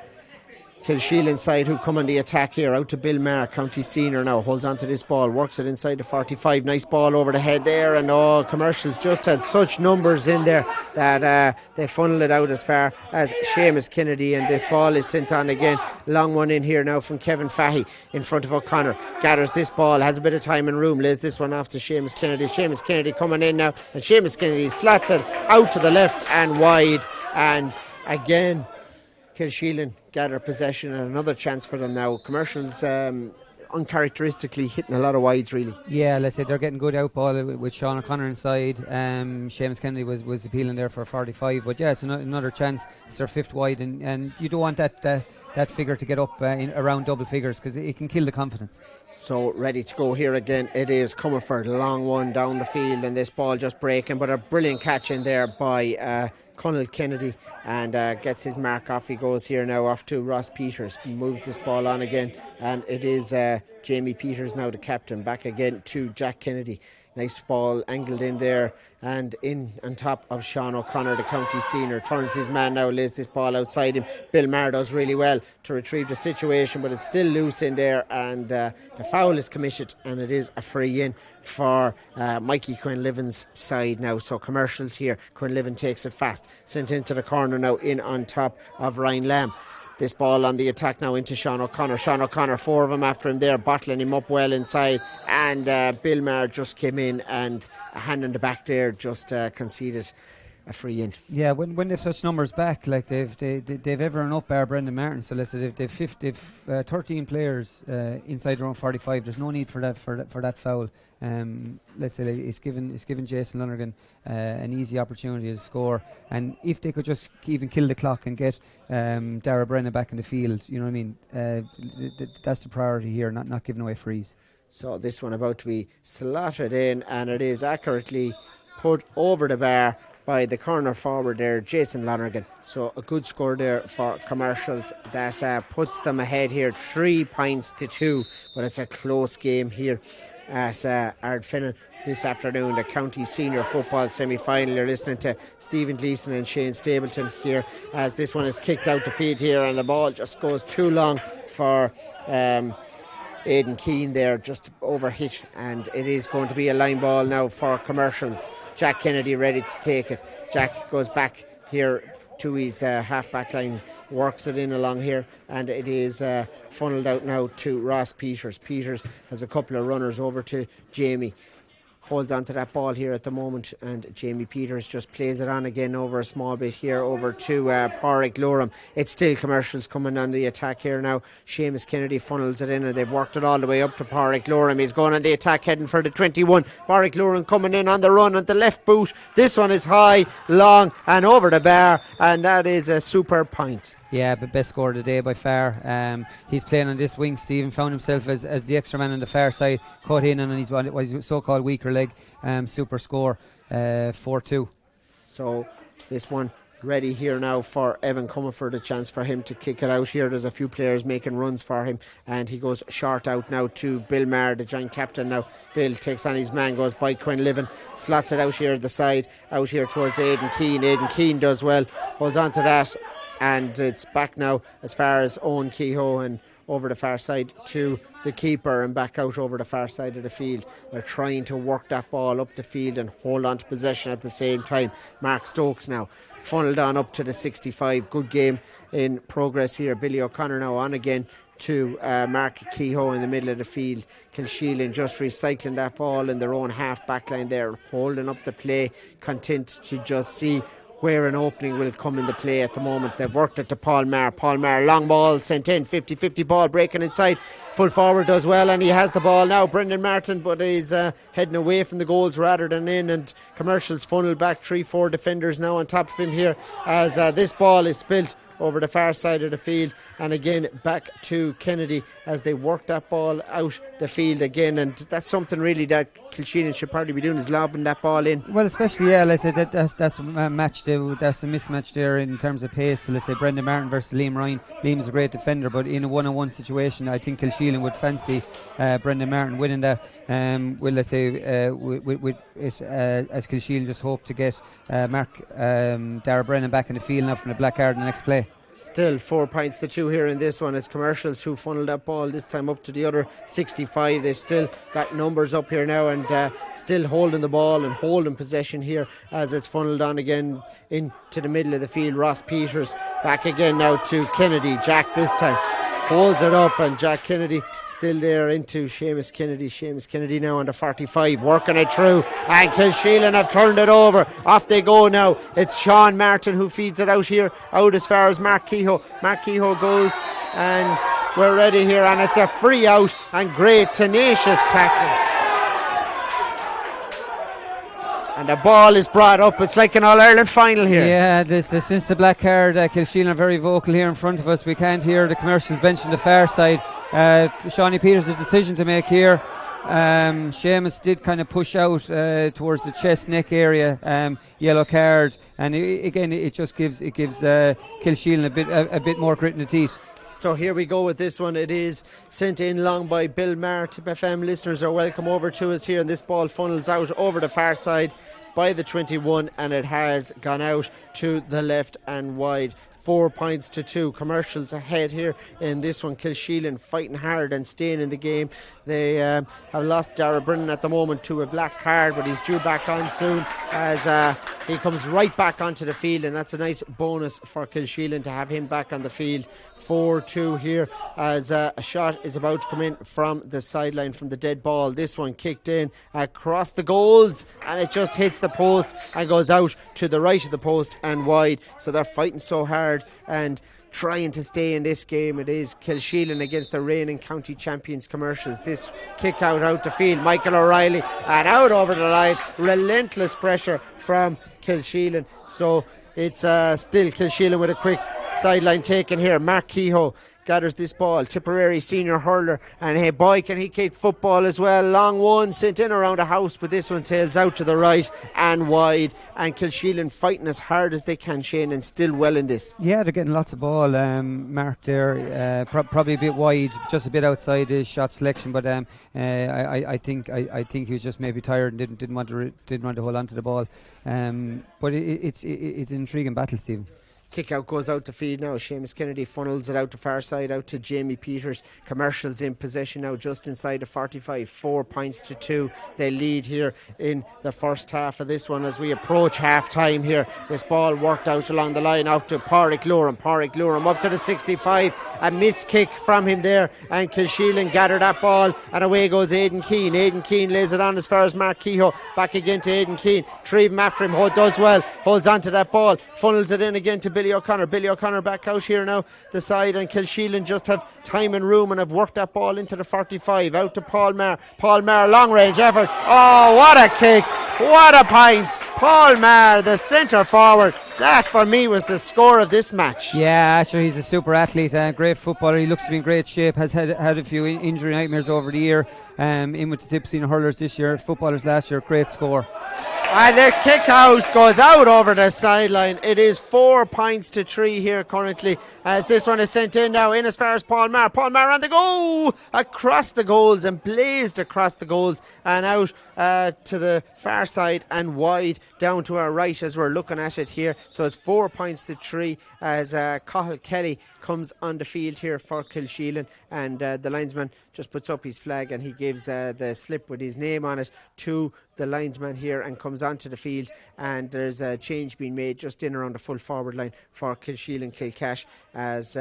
Kilsheelan side who come on the attack here, out to Bill Maher, County Senior now, holds on to this ball, works it inside the 45, nice ball over the head there, and Commercials just had such numbers in there that they funneled it out as far as Seamus Kennedy, and this ball is sent on again, long one in here now from Kevin Fahy in front of O'Connor, gathers this ball, has a bit of time and room, lays this one off to Seamus Kennedy coming in now, and Seamus Kennedy slats it out to the left and wide, and again Kilsheelan gather possession, and another chance for them now. Commercials uncharacteristically hitting a lot of wides, really. Yeah, let's say they're getting good out ball with Sean O'Connor inside. Seamus Kennedy was appealing there for 45, but yeah, it's another chance. It's their fifth wide, and you don't want that figure to get up around double figures, because it can kill the confidence. So ready to go here again. It is Comerford, long one down the field, and this ball just breaking, but a brilliant catch in there by Conal Kennedy, and gets his mark off. He goes here now off to Ross Peters, moves this ball on again, and it is Jamie Peters now the captain, back again to Jack Kennedy. Nice ball angled in there and in on top of Sean O'Connor, the county senior. Turns his man now, lays this ball outside him. Bill Maher does really well to retrieve the situation, but it's still loose in there, and the foul is committed, and it is a free in for Mikey Quinlivan's side now. So Commercials here. Quinlivan takes it fast, sent into the corner now, in on top of Ryan Lamb. This ball on the attack now into Sean O'Connor. Sean O'Connor, four of them after him there, bottling him up well inside. And Bill Maher just came in, and a hand in the back there just conceded a free in. Yeah, when they've such numbers back, like they've everyone up bar Brendan Martin. So let's say they've 13 players inside their own 45. There's no need for that foul. Let's say it's given Jason Lonergan an easy opportunity to score, and if they could just even kill the clock and get Dara Brennan back in the field, you know what I mean, that's the priority here, not giving away frees. So this one about to be slotted in, and it is accurately put over the bar by the corner forward there, Jason Lonergan. So a good score there for Commercials that puts them ahead here 3 points to 2, but it's a close game here at Ardfinnan this afternoon, the county senior football semi-final. You're listening to Stephen Gleeson and Shane Stapleton here as this one is kicked out the field here, and the ball just goes too long for Aidan Keane there, just overhit, and it is going to be a line ball now for Commercials. Jack Kennedy ready to take it. Jack goes back here to his half-back line, works it in along here, and it is funneled out now to Ross Peters. Peters has a couple of runners over to Jamie. Holds on to that ball here at the moment, and Jamie Peters just plays it on again over a small bit here over to Pádraig Loram. It's still Commercials coming on the attack here now. Seamus Kennedy funnels it in, and they've worked it all the way up to Pádraig Loram. He's going on the attack, heading for the 21. Pádraig Loram coming in on the run at the left boot. This one is high, long, and over the bar, and that is a super point. Yeah, but best score of the day by far. He's playing on this wing. Stephen found himself as the extra man on the far side, cut in on his so-called weaker leg. Super score, 4-2. So this one ready here now for Evan Comerford, a chance for him to kick it out here. There's a few players making runs for him, and he goes short out now to Bill Maher, the joint captain now. Bill takes on his man, goes by Quinlivan, slots it out here at the side, out here towards Aidan Keane. Aidan Keane does well, holds on to that, and it's back now as far as Owen Kehoe, and over the far side to the keeper, and back out over the far side of the field. They're trying to work that ball up the field and hold on to possession at the same time. Mark Stokes now funneled on up to the 65. Good game in progress here. Billy O'Connor now on again to Mark Kehoe in the middle of the field. Kilsheelan just recycling that ball in their own half back line there, holding up the play, content to just see where an opening will come into play at the moment. They've worked it to Paul Maher. Paul Maher, long ball sent in, 50-50 ball breaking inside. Full forward does well, and he has the ball now, Brendan Martin, but he's heading away from the goals rather than in, and Commercials funnel back 3-4 defenders now on top of him here as this ball is spilt over the far side of the field, and again back to Kennedy as they work that ball out the field again, and that's something really that Kilsheelan should probably be doing, is lobbing that ball in. Well, especially, yeah, let's say that's a match there, that's a mismatch there in terms of pace. So let's say Brendan Martin versus Liam Ryan. Liam's a great defender, but in a one-on-one situation, I think Kilsheelan would fancy Brendan Martin winning that. Well, let's say with it, as Kilsheelan just hope to get Dara Brennan back in the field now from the black card in the next play. Still 4 points to 2 here in this one. It's Commercials who funneled that ball this time up to the other 65. They've still got numbers up here now and still holding the ball and holding possession here as it's funneled on again into the middle of the field. Ross Peters back again now to Kennedy. Jack this time holds it up, and Jack Kennedy still there into Seamus Kennedy. Seamus Kennedy now on the 45, working it through, and Kilsheelan have turned it over. Off they go now. It's Sean Martin who feeds it out here, out as far as Mark Kehoe. Mark Kehoe goes, and we're ready here, and it's a free out, and great tenacious tackle. And the ball is brought up. It's like an All-Ireland final here. Yeah, since the black card, Kilsheelan are very vocal here in front of us. We can't hear the Commercials bench on the far side. Shawnee Peters, a decision to make here. Seamus did kind of push out towards the chest neck area, yellow card, and it gives Kilsheelan a bit more grit in the teeth. So here we go with this one. It is sent in long by Bill Maher. Tip FM listeners are welcome over to us here, and this ball funnels out over the far side by the 21, and it has gone out to the left and wide. 4 points to 2. Commercials ahead here in this one. Kilsheelan fighting hard and staying in the game. They have lost Dara Brennan at the moment to a black card, but he's due back on soon as he comes right back onto the field, and that's a nice bonus for Kilsheelan to have him back on the field. 4-2 here as a shot is about to come in from the sideline from the dead ball. This one kicked in across the goals, and it just hits the post and goes out to the right of the post and wide. So they're fighting so hard and trying to stay in this game. It is Kilsheelan against the reigning county champions Commercials. This kick out the field, Michael O'Reilly, and out over the line. Relentless pressure from Kilsheelan. So it's still Kilsheelan with a quick sideline taken here. Mark Kehoe gathers this ball. Tipperary senior hurler, and hey boy, can he kick football as well. Long one sent in around the house, but this one tails out to the right and wide, and Kilsheelan fighting as hard as they can, Shane, and still well in this. Yeah, they're getting lots of ball. Mark there, probably a bit wide, just a bit outside his shot selection, but I think he was just maybe tired and didn't want to hold on to the ball. But it's an intriguing battle, Stephen. Kick out goes out to feed now. Seamus Kennedy funnels it out to far side, out to Jamie Peters. Commercials in possession now, just inside the 45. 4 points to 2. They lead here in the first half of this one as we approach half time here. This ball worked out along the line out to Pádraig Luram. Pádraig Luram up to the 65. A missed kick from him there, and Kilsheelan gather that ball, and away goes Aidan Keane. Aidan Keane lays it on as far as Mark Kehoe. Back again to Aidan Keane. Three of them after him. Does well. Holds on to that ball. Funnels it in again to Billy O'Connor. Billy O'Connor back out here now the side, and Kilsheelan just have time and room and have worked that ball into the 45 out to Paul Maher. Paul Maher, long range effort. Oh, what a kick, what a point. Paul Maher, the centre forward. That for me was the score of this match. Yeah, sure, he's a super athlete, great footballer. He looks to be in great shape, has had a few injury nightmares over the year, in with the Tipsy hurlers this year, footballers last year. Great score. And the kick out goes out over the sideline. It is 4 points to 3 here currently as this one is sent in now, in as far as Paul Maher. Paul Maher on the go, across the goals and blazed across the goals and out to the far side and wide down to our right as we're looking at it here. So it's 4 points to 3 as Cathal Kelly comes on the field here for Kilsheelan, and the linesman just puts up his flag and he gives the slip with his name on it to the linesman here and comes onto the field, and there's a change being made just in around the full forward line for Kilsheelan Kilcash as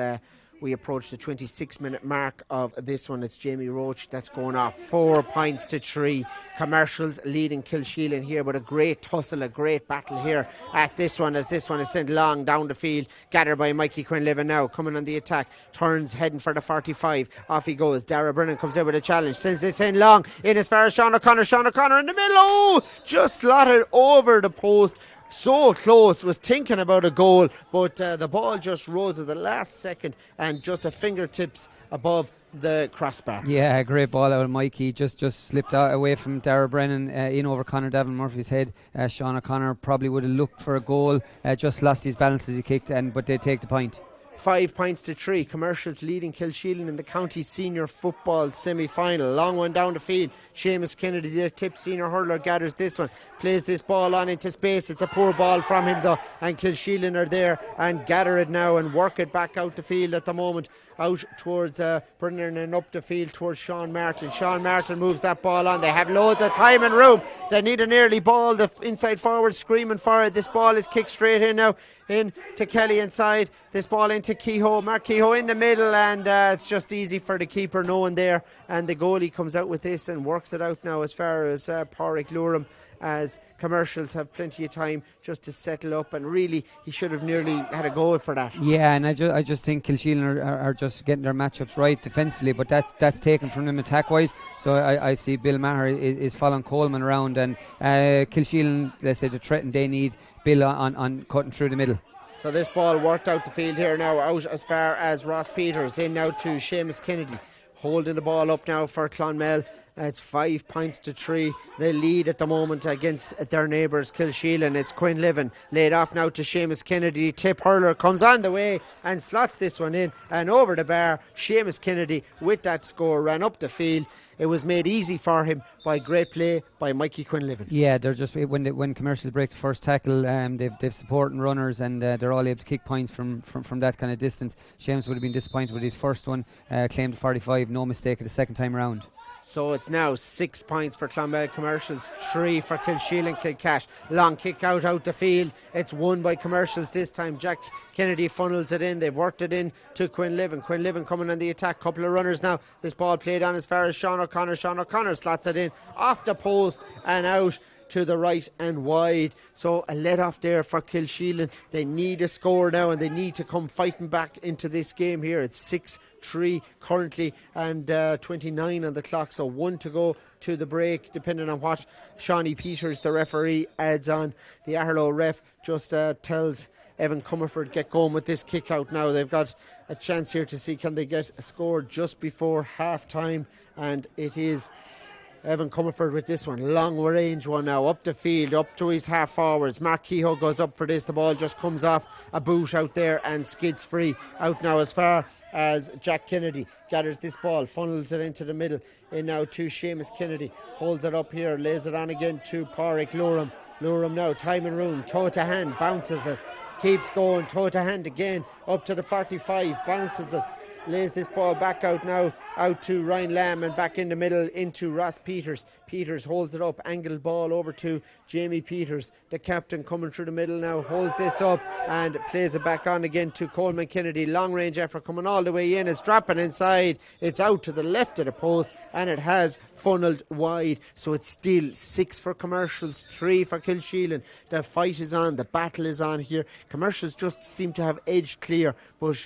we approach the 26-minute mark of this one. It's Jamie Roach that's going off. 4 points to 3. Commercials leading Kilsheelan here, but a great tussle, a great battle here at this one as this one is sent long down the field, gathered by Mikey Quinlivan now, coming on the attack, turns heading for the 45. Off he goes. Dara Brennan comes in with a challenge, sends this in long, in as far as Sean O'Connor. Sean O'Connor in the middle, oh, just slotted over the post. So close, was thinking about a goal, but the ball just rose at the last second and just a fingertips above the crossbar. Yeah, great ball out of Mikey. Just slipped out away from Dara Brennan, in over Conor Davin Murphy's head. Sean O'Connor probably would have looked for a goal, just lost his balance as he kicked, but they take the point. 5 points to 3. Commercials leading Kilsheelan in the county senior football semi-final. Long one down the field. Seamus Kennedy, the tip senior hurler, gathers this one. Plays this ball on into space. It's a poor ball from him though. And Kilsheelan are there and gather it now and work it back out the field at the moment. Out towards Brennan and up the field towards Sean Martin. Sean Martin moves that ball on. They have loads of time and room. They need an early ball. The inside forward screaming for it. This ball is kicked straight in now. In to Kelly inside. This ball into Kehoe. Mark Kehoe in the middle, and it's just easy for the keeper, no one there. And the goalie comes out with this and works it out now as far as Pádraig Luram, as Commercials have plenty of time just to settle up, and really he should have nearly had a goal for that. Yeah, and I just think Kilsheelan are just getting their matchups right defensively, but that's taken from them attack wise. So I see Bill Maher is following Coleman around, and Kilsheelan, let's say, the threat, and they need Bill on cutting through the middle. So this ball worked out the field here now, out as far as Ross Peters, in now to Seamus Kennedy, holding the ball up now for Clonmel. It's 5 points to 3. They lead at the moment against their neighbours Kilsheelan. It's Quinn Livin laid off now to Seamus Kennedy. Tip hurler comes on the way and slots this one in and over the bar. Seamus Kennedy with that score ran up the field. It was made easy for him by great play by Mikey Quinlivan. Yeah, they're just when Commercials break the first tackle, they've supporting runners, and they're all able to kick points from that kind of distance. Seamus would have been disappointed with his first one, claimed 45, no mistake at the second time around. So it's now 6 points for Clonmel Commercials, 3 for Kilsheelan Kilcash. Long kick out the field. It's won by Commercials this time. Jack Kennedy funnels it in. They've worked it in to Quinn Livin. Quinn Livin coming on the attack. Couple of runners now. This ball played on as far as Sean O'Connor. Sean O'Connor slots it in off the post and out to the right and wide. So a let off there for Kilsheelan. They need a score now, and they need to come fighting back into this game here. It's 6-3 currently, and 29 on the clock, so 1 to go to the break, depending on what Shawnee Peters, the referee, adds on. The Arlo ref just tells Evan Comerford get going with this kick out now. They've got a chance here to see can they get a score just before half time, and it is Evan Comerford with this one. Long range one now, up the field, up to his half forwards. Mark Kehoe goes up for this. The ball just comes off a boot out there and skids free. Out now as far as Jack Kennedy gathers this ball, funnels it into the middle. In now to Seamus Kennedy. Holds it up here, lays it on again to Pádraig Luram. Luram now, time and room, toe to hand, bounces it. Keeps going, toe to hand again, up to the 45, bounces it. Lays this ball back out now, out to Ryan Lamb, and back in the middle into Ross Peters. Peters holds it up, angled ball over to Jamie Peters, the captain, coming through the middle now, holds this up and plays it back on again to Coleman Kennedy. Long range effort coming all the way in, it's dropping inside, it's out to the left of the post, and it has funneled wide. So it's still 6 for Commercials, 3 for Kilsheelan. The fight is on, the battle is on here. Commercials just seem to have edged clear, but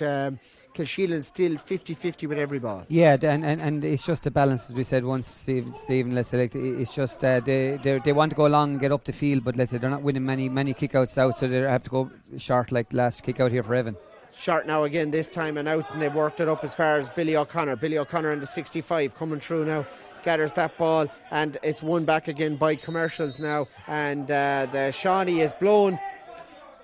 Kilsheelan still 50-50 with every ball. Yeah, and it's just a balance, as we said once, Stephen. Let's say, like, it's just they want to go long and get up the field, but let's say they're not winning many kick-outs out, so they have to go short, like the last kick out here for Evan. Short now again this time and out, and they've worked it up as far as Billy O'Connor. Billy O'Connor in the 65 coming through now, gathers that ball, and it's won back again by Commercials now, and the Shawnee is blown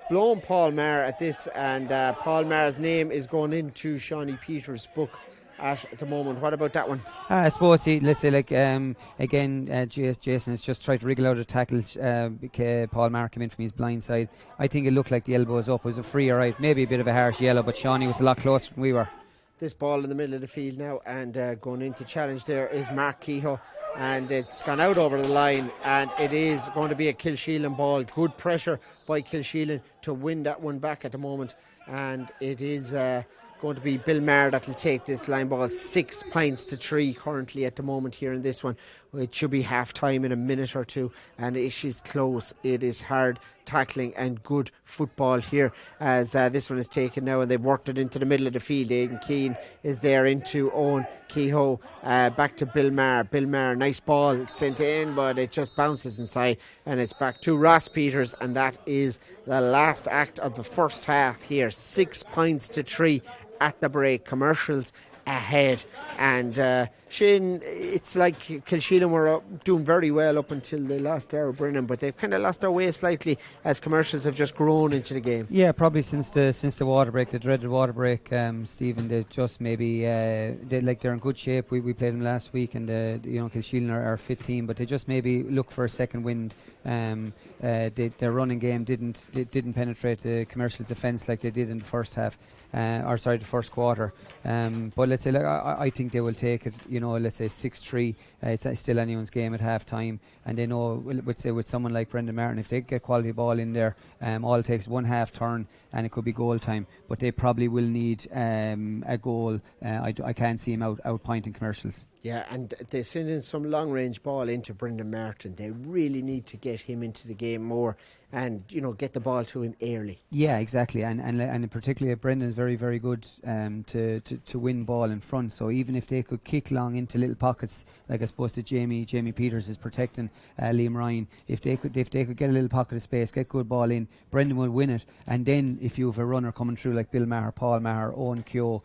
Paul Maher at this, and Paul Maher's name is going into Shawnee Peters' book at the moment. What about that one? I suppose let's say, like, again, Jason has just tried to wriggle out of tackles. Paul Maher came in from his blind side. I think it looked like the elbow was up. It was a free, alright, maybe a bit of a harsh yellow, but Shawnee was a lot closer than we were. This ball in the middle of the field now, and going into challenge there is Mark Kehoe, and it's gone out over the line, and it is going to be a Kilsheelan ball. Good pressure by Kilsheelan to win that one back at the moment, and it is going to be Bill Maher that will take this line ball. 6 points to 3 currently at the moment here in this one. It should be half time in a minute or two, and it is close. It is hard tackling and good football here as this one is taken now, and they've worked it into the middle of the field. Aidan Keane is there into Owen Kehoe, back to Bill Maher. Bill Maher, nice ball sent in, but it just bounces inside, and it's back to Ross Peters, and that is the last act of the first half here. 6 points to 3 at the break. Commercials ahead, and Shane, it's like Kilsheelan were doing very well up until the last hour, Brennan, but they've kind of lost their way slightly as commercials have just grown into the game. Yeah, probably since the water break, the dreaded water break, Stephen. They just maybe they're in good shape. We played them last week, and Kilsheelan are a fit team, but they just maybe look for a second wind. Their running game didn't penetrate the commercials' defence like they did in the first half, the first quarter. But let's say, like, I think they will take it. Let's say 6-3. It's still anyone's game at half time, and they know. With someone like Brendan Martin, if they get quality ball in there, all it takes one half turn, and it could be goal time. But they probably will need a goal. I can't see him out pointing commercials. Yeah, and they send in some long-range ball into Brendan Martin. They really need to get him into the game more and, get the ball to him early. Yeah, exactly. And particularly Brendan is very, very good to win ball in front. So even if they could kick long into little pockets, like I suppose that Jamie Peters is protecting Liam Ryan, if they could get a little pocket of space, get good ball in, Brendan will win it. And then if you have a runner coming through like Bill Maher, Paul Maher, Owen Keogh,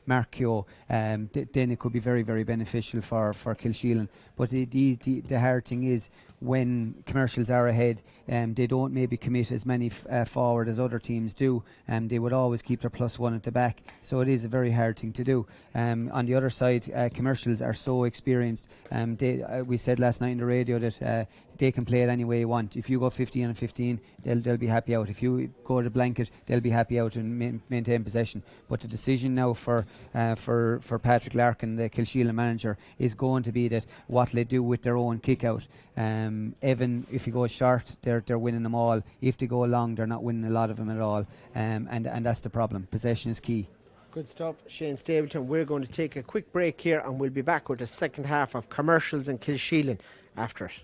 Mark Keogh, then it could be very, very beneficial for Kilsheelan. But the hard thing is when commercials are ahead, they don't maybe commit as many forward as other teams do, and they would always keep their +1 at the back. So it is a very hard thing to do. On the other side, commercials are so experienced. We said last night on the radio that they can play it any way you want. If you go 15 and 15, they'll be happy out. If you go to blanket, they'll be happy out and maintain possession. But the decision now for Patrick Larkin, the Kilsheelan manager, is going to be that what they do with their own kick out. Evan, if he goes short, they're winning them all. If they go long, they're not winning a lot of them at all. And that's the problem. Possession is key. Good stuff, Shane Stapleton. We're going to take a quick break here, and we'll be back with the second half of commercials and Kilsheelan after it.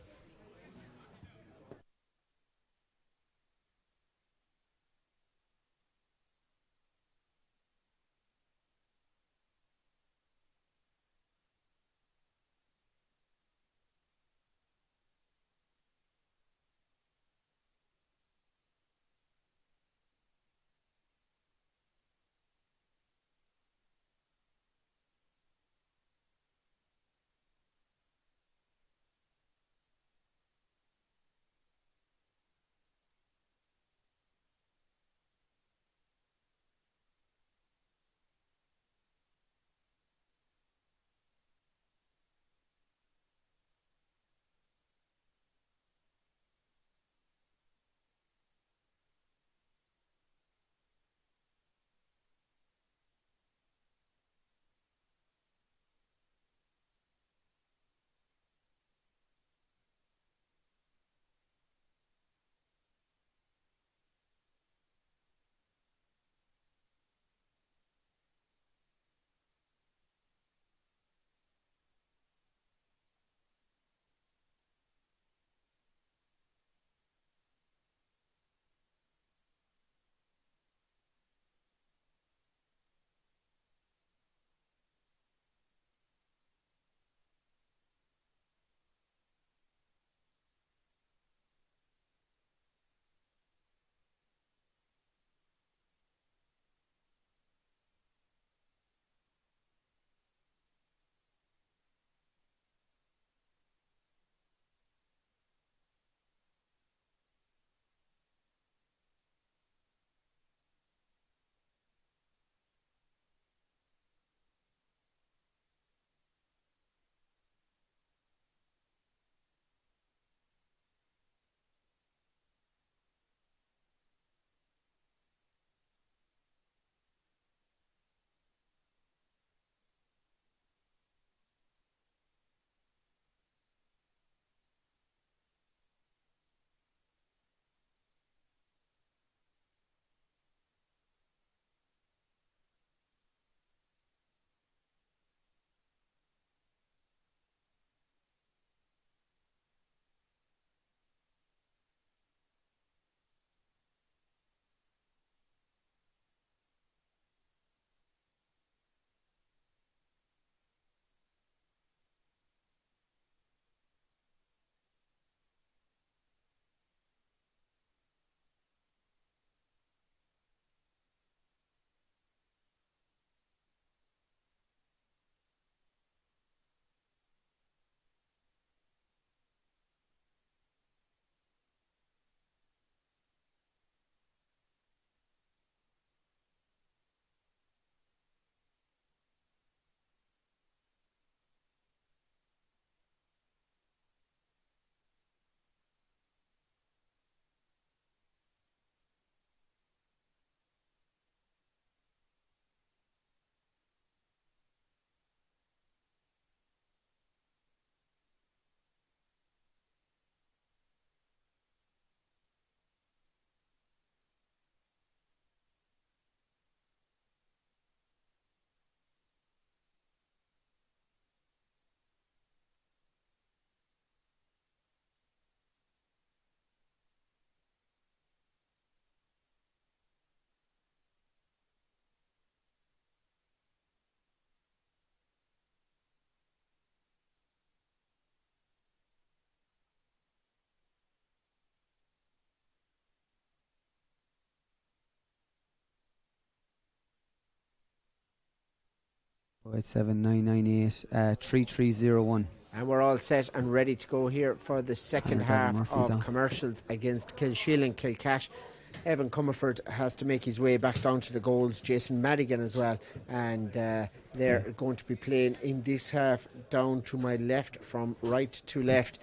087 3301. And we're all set and ready to go here for the second half of commercials against Kilsheelan, Kilcash. Evan Comerford has to make his way back down to the goals. Jason Madigan as well. And they're going to be playing in this half down to my left from right to left.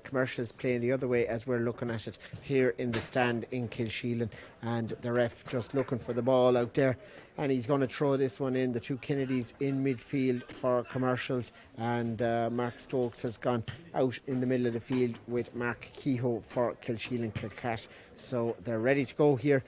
Commercials playing the other way as we're looking at it here in the stand in Kilsheelan. And the ref just looking for the ball out there. And he's going to throw this one in. The two Kennedys in midfield for commercials. And Mark Stokes has gone out in the middle of the field with Mark Kehoe for Kilsheelan Kilcash. So they're ready to go here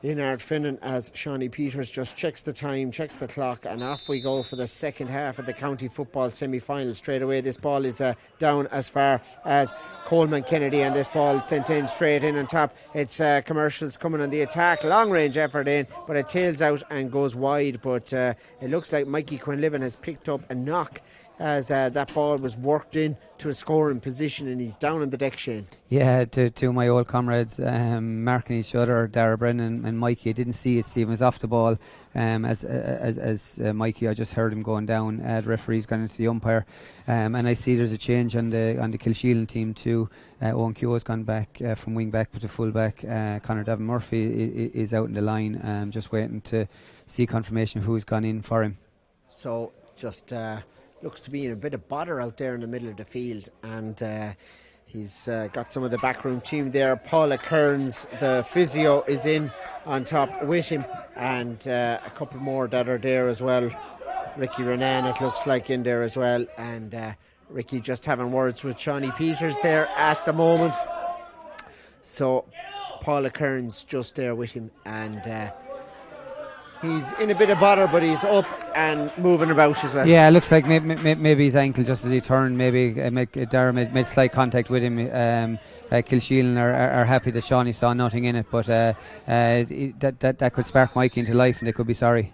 in Ardfinnan as Shawnee Peters just checks the time, checks the clock, and off we go for the second half of the county football semi-final. Straight away this ball is down as far as Coleman Kennedy, and this ball sent in straight in on top. It's commercials coming on the attack, long range effort in, but it tails out and goes wide. But it looks like Mikey Quinlivan has picked up a knock as that ball was worked in to a scoring position, and he's down on the deck, Shane. Yeah, to my old comrades marking each other, Dara Brennan and Mikey. I didn't see it. Stephen was off the ball as Mikey. I just heard him going down. The referee's gone into the umpire, and I see there's a change on the Kilsheelan team too. Owen Keogh has gone back from wing back to full back. Conor Davin Murphy is out in the line, just waiting to see confirmation of who's gone in for him. So just looks to be in a bit of bother out there in the middle of the field, and he's got some of the backroom team there. Paula Kearns, the physio, is in on top with him, and a couple more that are there as well. Ricky Renan, it looks like, in there as well, and Ricky just having words with Shawnee Peters there at the moment. So Paula Kearns just there with him, and he's in a bit of bother, but he's up and moving about as well. Yeah, it looks like maybe his ankle just as he turned. Maybe Dara made slight contact with him. Kilsheelan are happy that Shawnee saw nothing in it, but that could spark Mikey into life, and they could be sorry.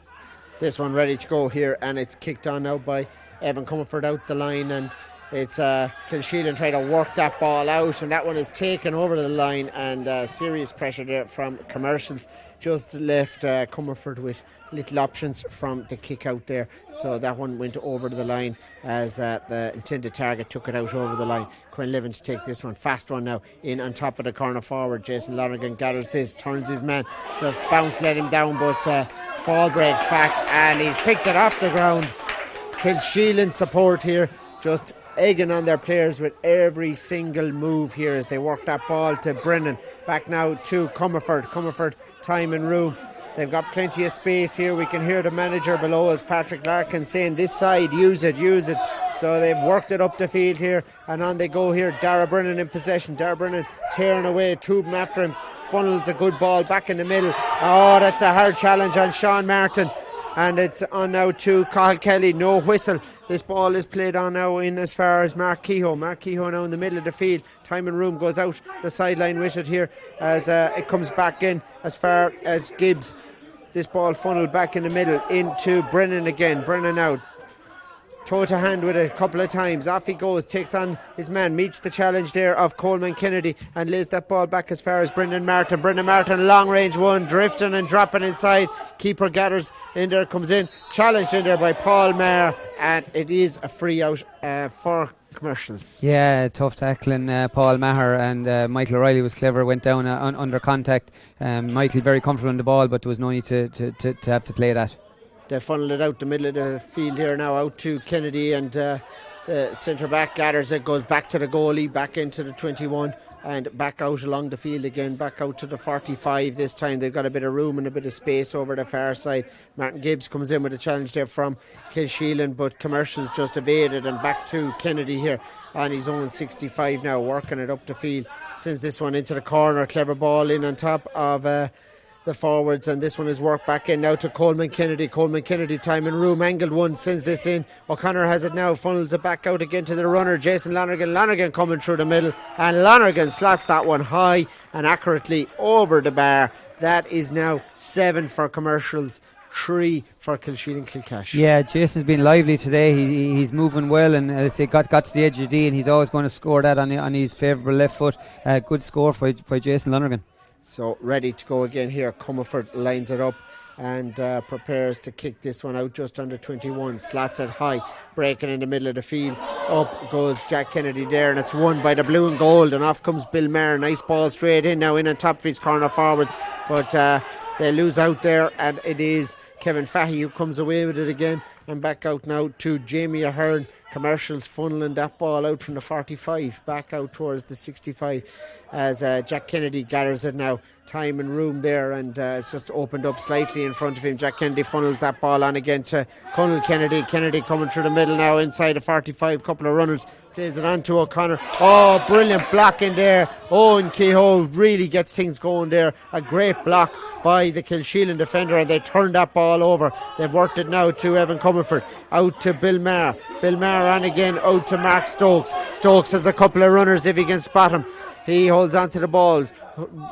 This one ready to go here, and it's kicked on now by Evan Comerford out the line, and it's Kilsheelan trying to work that ball out, and that one is taken over the line, and serious pressure there from commercials. Just left Comerford with little options from the kick out there, so that one went over the line as the intended target took it out over the line. Quinlivan to take this one, fast one now in on top of the corner forward. Jason Lonergan gathers this, turns his man, just bounce, let him down, but ball breaks back and he's picked it off the ground. Kilsheelan support here, just egging on their players with every single move here as they work that ball to Brennan. Back now to Comerford. Comerford, time and room. They've got plenty of space here. We can hear the manager below us, Patrick Larkin, saying this side, use it, use it. So they've worked it up the field here, and on they go here. Dara Brennan in possession. Dara Brennan tearing away, Tubin after him, funnels a good ball back in the middle. Oh, that's a hard challenge on Sean Martin, and it's on now to Cathal Kelly. No whistle. This ball is played on now in as far as Mark Kehoe. Mark Kehoe now in the middle of the field. Time and room goes out the sideline with it here as it comes back in as far as Gibbs. This ball funneled back in the middle into Brennan again. Brennan out. Toe to hand with it a couple of times. Off he goes, takes on his man, meets the challenge there of Coleman Kennedy and lays that ball back as far as Brendan Martin. Brendan Martin, long range one, drifting and dropping inside. Keeper gathers in there, comes in, challenged in there by Paul Maher, and it is a free out for commercials. Yeah, tough tackling Paul Maher, and Michael O'Reilly was clever, went down under contact. Michael very comfortable on the ball, but there was no need to have to play that. They funneled it out the middle of the field here now, out to Kennedy, and the centre back gathers it, goes back to the goalie, back into the 21 and back out along the field again, back out to the 45 this time. They've got a bit of room and a bit of space over the far side. Martin Gibbs comes in with a challenge there from Kilsheelan, but commercials just evaded, and back to Kennedy here on his own 65 now, working it up the field. Sends this one into the corner, clever ball in on top of the forwards, and this one is worked back in now to Coleman Kennedy. Coleman Kennedy, time and room, angled one, sends this in. O'Connor has it now, funnels it back out again to the runner, Jason Lonergan. Lonergan coming through the middle, and Lonergan slots that one high and accurately over the bar. That is now 7 for commercials, 3 for Kilsheelan Kilcash. Yeah, Jason's been lively today. He's moving well, and as I say, got to the edge of the D, and he's always going to score that on his favourable left foot. Good score by Jason Lonergan. So ready to go again here. Comerford lines it up, and prepares to kick this one out just under 21. Slats it high, breaking in the middle of the field. Up goes Jack Kennedy there, and it's won by the blue and gold, and off comes Bill Maher. Nice ball straight in now, in on top of his corner forwards, but they lose out there, and it is Kevin Fahy who comes away with it again, and back out now to Jamie Ahern. Commercials funneling that ball out from the 45 back out towards the 65 as Jack Kennedy gathers it now. Time and room there, and it's just opened up slightly in front of him. Jack Kennedy funnels that ball on again to Conal Kennedy. Kennedy coming through the middle now inside the 45. Couple of runners, plays it on to O'Connor. Oh, brilliant block in there. Owen Kehoe really gets things going there. A great block by the Kilsheelan defender, and they turned that ball over. They've worked it now to Evan Comerford, out to Bill Maher. Bill Maher on again, out to Mark Stokes. Stokes has a couple of runners if he can spot him. He holds on to the ball,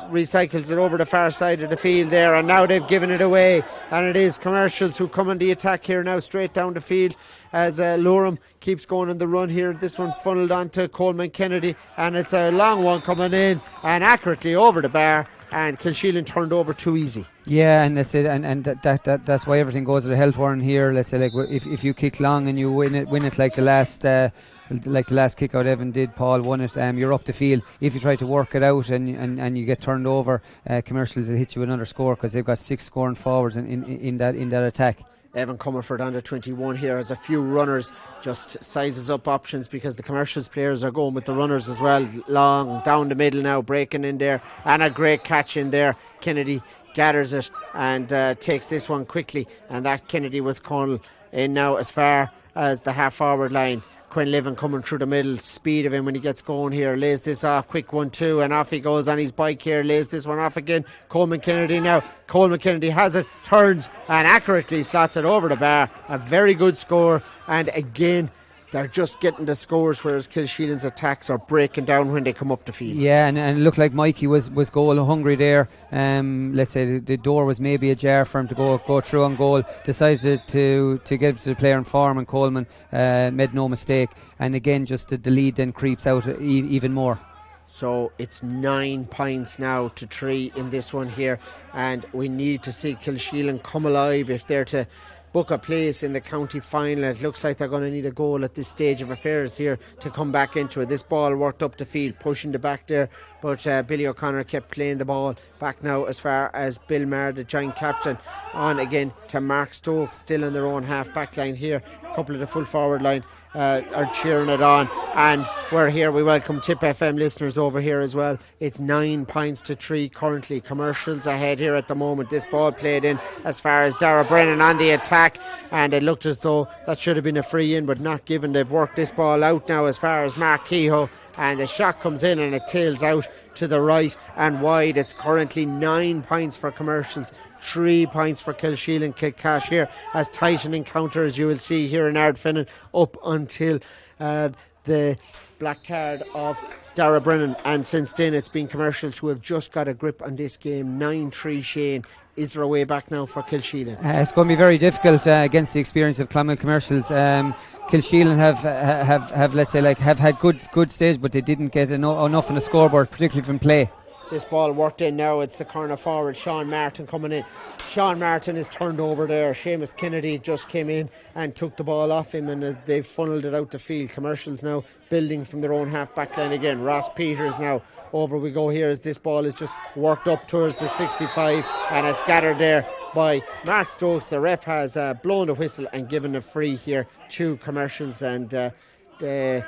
recycles it over the far side of the field there, and now they've given it away, and it is Commercials who come on the attack here now, straight down the field as Lorem keeps going on the run here. This one funneled on to Coleman Kennedy, and it's a long one coming in and accurately over the bar, and Kilsheelan turned over too easy. Yeah, and that's it, and that's why everything goes to the health warrant here. Let's say, like, if you kick long and you win it like the last kick out Evan did, Paul won it, you're up the field. If you try to work it out and you get turned over, Commercials will hit you another score, because they've got 6 scoring forwards in that attack. Evan Comerford under 21 here has a few runners, just sizes up options because the Commercials players are going with the runners as well. Long down the middle now, breaking in there, and a great catch in there. Kennedy gathers it and takes this one quickly, and that Kennedy was Conal in now as far as the half forward line. Quinlivan coming through the middle, speed of him when he gets going here, lays this off, quick 1-2, and off he goes on his bike here, lays this one off again. Coleman Kennedy now, Coleman Kennedy has it, turns and accurately slots it over the bar. A very good score, and again they're just getting the scores, whereas Kilsheelan's attacks are breaking down when they come up the field. Yeah, and it looked like Mikey was goal hungry there. Let's say the door was maybe ajar for him to go through on goal. Decided to give it to the player in form, and Coleman made no mistake. And again, just the lead then creeps out even more. So it's 9 points now to 3 in this one here, and we need to see Kilsheelan come alive if they're to book a place in the county final. It looks like they're going to need a goal at this stage of affairs here to come back into it. This ball worked up the field, pushing the back there, but Billy O'Connor kept playing the ball back now as far as Bill Maher, the giant captain, on again to Mark Stokes, still in their own half back line here. A couple of the full forward line are cheering it on, and we're here. We welcome Tip FM listeners over here as well. It's 9 points to 3 currently. Commercials ahead here at the moment. This ball played in as far as Dara Brennan on the attack, and it looked as though that should have been a free in, but not given. They've worked this ball out now as far as Mark Kehoe, and the shot comes in and it tails out to the right and wide. It's currently 9 points for Commercials, 3 points for Kilsheelan. Kilcash here as tight an encounter as you will see here in Ardfinnan up until the black card of Dara Brennan, and since then it's been Commercials who have just got a grip on this game. 9-3 Shane. Is there a way back now for Kilsheelan? It's going to be very difficult against the experience of Clonmel Commercials. Kilsheelan have let's say, like, have had good stage, but they didn't get enough on the scoreboard, particularly from play. This ball worked in now. It's the corner forward, Sean Martin, coming in. Sean Martin is turned over there. Seamus Kennedy just came in and took the ball off him, and they've funneled it out the field. Commercials now building from their own half back line again. Ross Peters now. Over we go here as this ball is just worked up towards the 65, and it's gathered there by Mark Stokes. The ref has blown the whistle and given a free here to Commercials, and the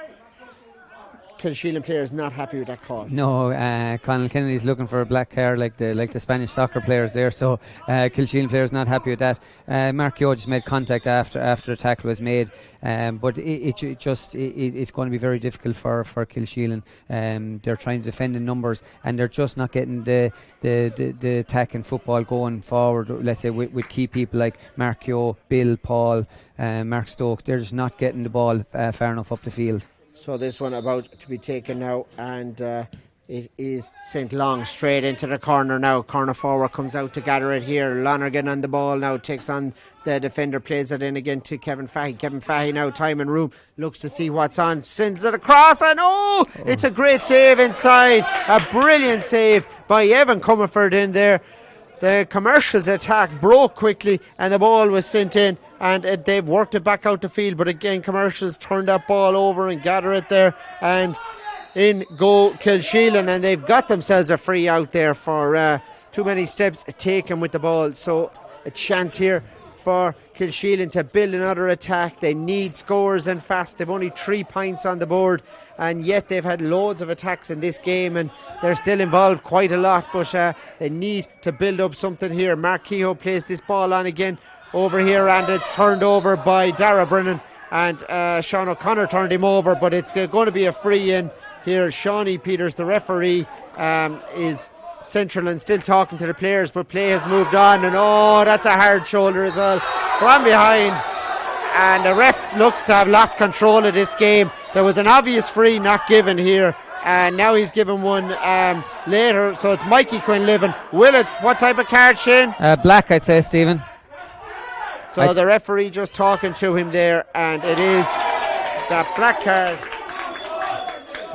Kilsheelan player is not happy with that call. No, Conal Kennedy's looking for a black card like the Spanish soccer players there, so Kilsheelan player is not happy with that. Mark Kehoe just made contact after a tackle was made, but it's going to be very difficult for Kilsheelan. They're trying to defend in numbers, and they're just not getting the attack and football going forward. Let's say with key people like Mark Kehoe, Bill, Paul, Mark Stokes. They're just not getting the ball far enough up the field. So this one about to be taken now, and it is St. Long straight into the corner now. Corner forward comes out to gather it here. Lonergan on the ball now, takes on the defender, plays it in again to Kevin Fahy. Kevin Fahy now, time and room, looks to see what's on, sends it across, and it's a great save inside. A brilliant save by Evan Comerford in there. the Commercials attack broke quickly and the ball was sent in, and they've worked it back out the field, but again Commercials turned that ball over and gather it there, and in go Kilsheelan, and they've got themselves a free out there for too many steps taken with the ball. So a chance here for Kilsheelan to build another attack. They need scores and fast. They've only 3 points on the board, and yet they've had loads of attacks in this game, and they're still involved quite a lot, but they need to build up something here. Mark Kehoe plays this ball on again over here, and it's turned over by Dara Brennan, and Sean O'Connor turned him over, but it's going to be a free in here. Shawnee Peters, the referee, is central and still talking to the players, but play has moved on, and that's a hard shoulder as well. Gone behind, and the ref looks to have lost control of this game. There was an obvious free not given here, and now he's given one later, so it's Mikey Quinlivan. What type of card, Shane? Black, I'd say, Stephen. So the referee just talking to him there, and it is that black card.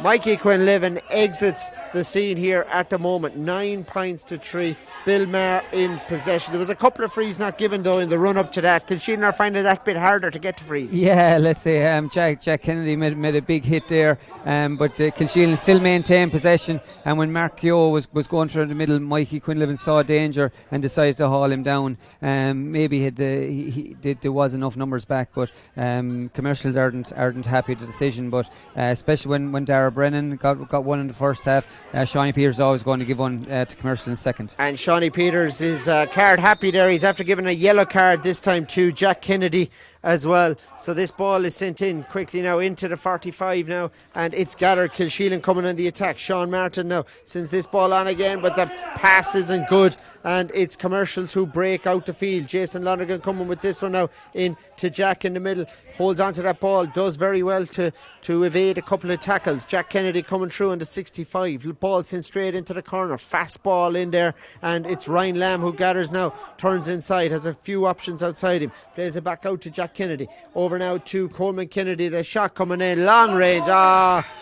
Mikey Quinlivan exits the scene here at the moment. 9 points to 3. Bill Maher in possession. There was a couple of frees not given though in the run up to that. Kilsheelan are finding that bit harder to get to frees. Yeah, let's say Jack Kennedy made a big hit there, but Kilsheelan still maintained possession, and when Mark Kehoe was going through the middle, Mikey Quinlivan saw danger and decided to haul him down. Maybe there was enough numbers back, but Commercials aren't happy with the decision, but especially when Dara Brennan got one in the first half. Shawnee Peters is always going to give one to Commercial in the second. And Shawnee Peters is card happy there. He's after giving a yellow card this time to Jack Kennedy as well. So this ball is sent in quickly now into the 45 now, and it's gathered. Kilsheelan coming on the attack. Sean Martin now sends this ball on again, but the pass isn't good, and it's Commercials who break out the field. Jason Lonergan coming with this one now in to Jack in the middle. Holds on to that ball, does very well to evade a couple of tackles. Jack Kennedy coming through on the 65. Ball sent straight into the corner. Fast ball in there, and it's Ryan Lamb who gathers now. Turns inside, has a few options outside him. Plays it back out to Jack Kennedy. Over now to Coleman Kennedy. The shot coming in, long range.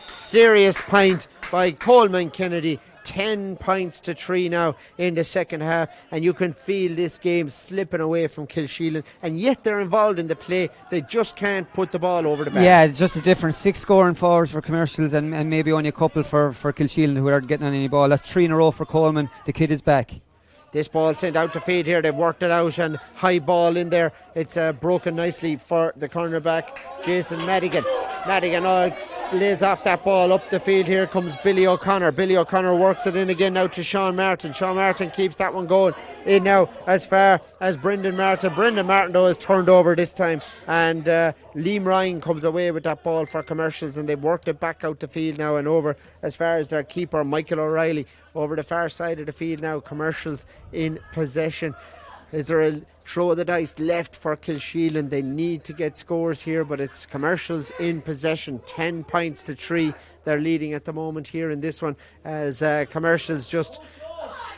Serious point by Coleman Kennedy. 10 points to 3 now in the second half, and you can feel this game slipping away from Kilsheelan, and yet they're involved in the play. They just can't put the ball over the bar. Yeah, it's just a difference. 6 scoring forwards for Commercials, and maybe only a couple for Kilsheelan who aren't getting on any ball. That's 3 in a row for Coleman. The kid is back. This ball sent out to feed here. They've worked it out, and high ball in there. It's broken nicely for the cornerback, Jason Madigan. Madigan lays off that ball up the field. Here comes Billy O'Connor. Billy O'Connor works it in again now to Sean Martin. Sean Martin keeps that one going in now as far as Brendan Martin. Brendan Martin though is turned over this time, and Liam Ryan comes away with that ball for Commercials, and they've worked it back out the field now and over as far as their keeper Michael O'Reilly over the far side of the field now. Commercials in possession. Is there a throw of the dice left for Kilsheelan? They need to get scores here, but it's Commercials in possession. 10 points to 3 they're leading at the moment here in this one, as Commercials just